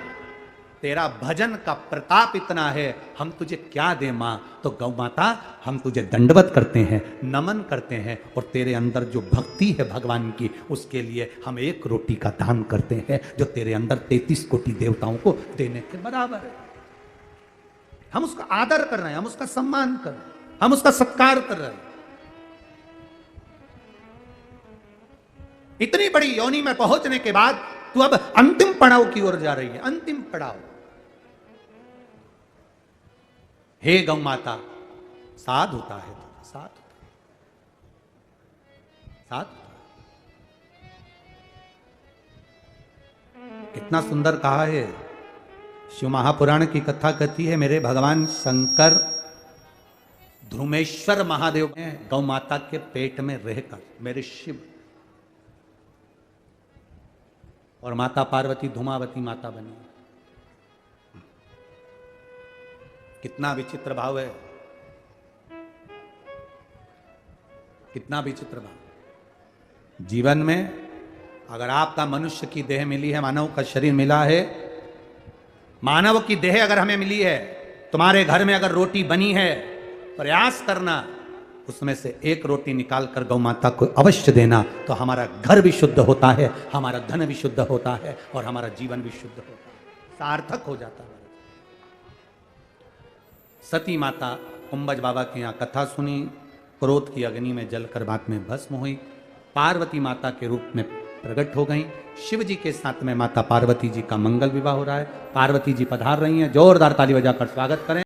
तेरा भजन का प्रताप इतना है, हम तुझे क्या दें माँ? तो गौ माता हम तुझे दंडवत करते हैं, नमन करते हैं, और तेरे अंदर जो भक्ति है भगवान की, उसके लिए हम एक रोटी का दान करते हैं जो तेरे अंदर 33 कोटि देवताओं को देने के बराबर है। हम उसका आदर कर रहे हैं, हम उसका सम्मान कर रहे हैं, हम उसका सत्कार कर रहे हैं। इतनी बड़ी योनि में पहुंचने के बाद तू अब अंतिम पड़ाव की ओर जा रही है, अंतिम पड़ाव। हे गौ माता, साध होता है, साध साध। कितना सुंदर कहा है। शिव महापुराण की कथा कहती है, मेरे भगवान शंकर ध्रुमेश्वर महादेव ने गौ माता के पेट में रहकर, मेरे शिव, और माता पार्वती धूमावती माता बनी। कितना विचित्र भाव है, कितना विचित्र भाव। जीवन में अगर आपका मनुष्य की देह मिली है, मानव का शरीर मिला है, मानव की देह अगर हमें मिली है, तुम्हारे घर में अगर रोटी बनी है, प्रयास करना उसमें से एक रोटी निकाल कर गौ माता को अवश्य देना, तो हमारा घर भी शुद्ध होता है, हमारा धन भी शुद्ध होता है और हमारा जीवन भी शुद्ध होता है, सार्थक हो जाता है। सती माता कुंभज बाबा के यहाँ कथा सुनी, क्रोध की अग्नि में जलकर बाद में भस्म हुई, पार्वती माता के रूप में प्रकट हो गई। शिव जी के साथ में माता पार्वती जी का मंगल विवाह हो रहा है। पार्वती जी पधार रही हैं, जोरदार ताली बजाकर स्वागत करें।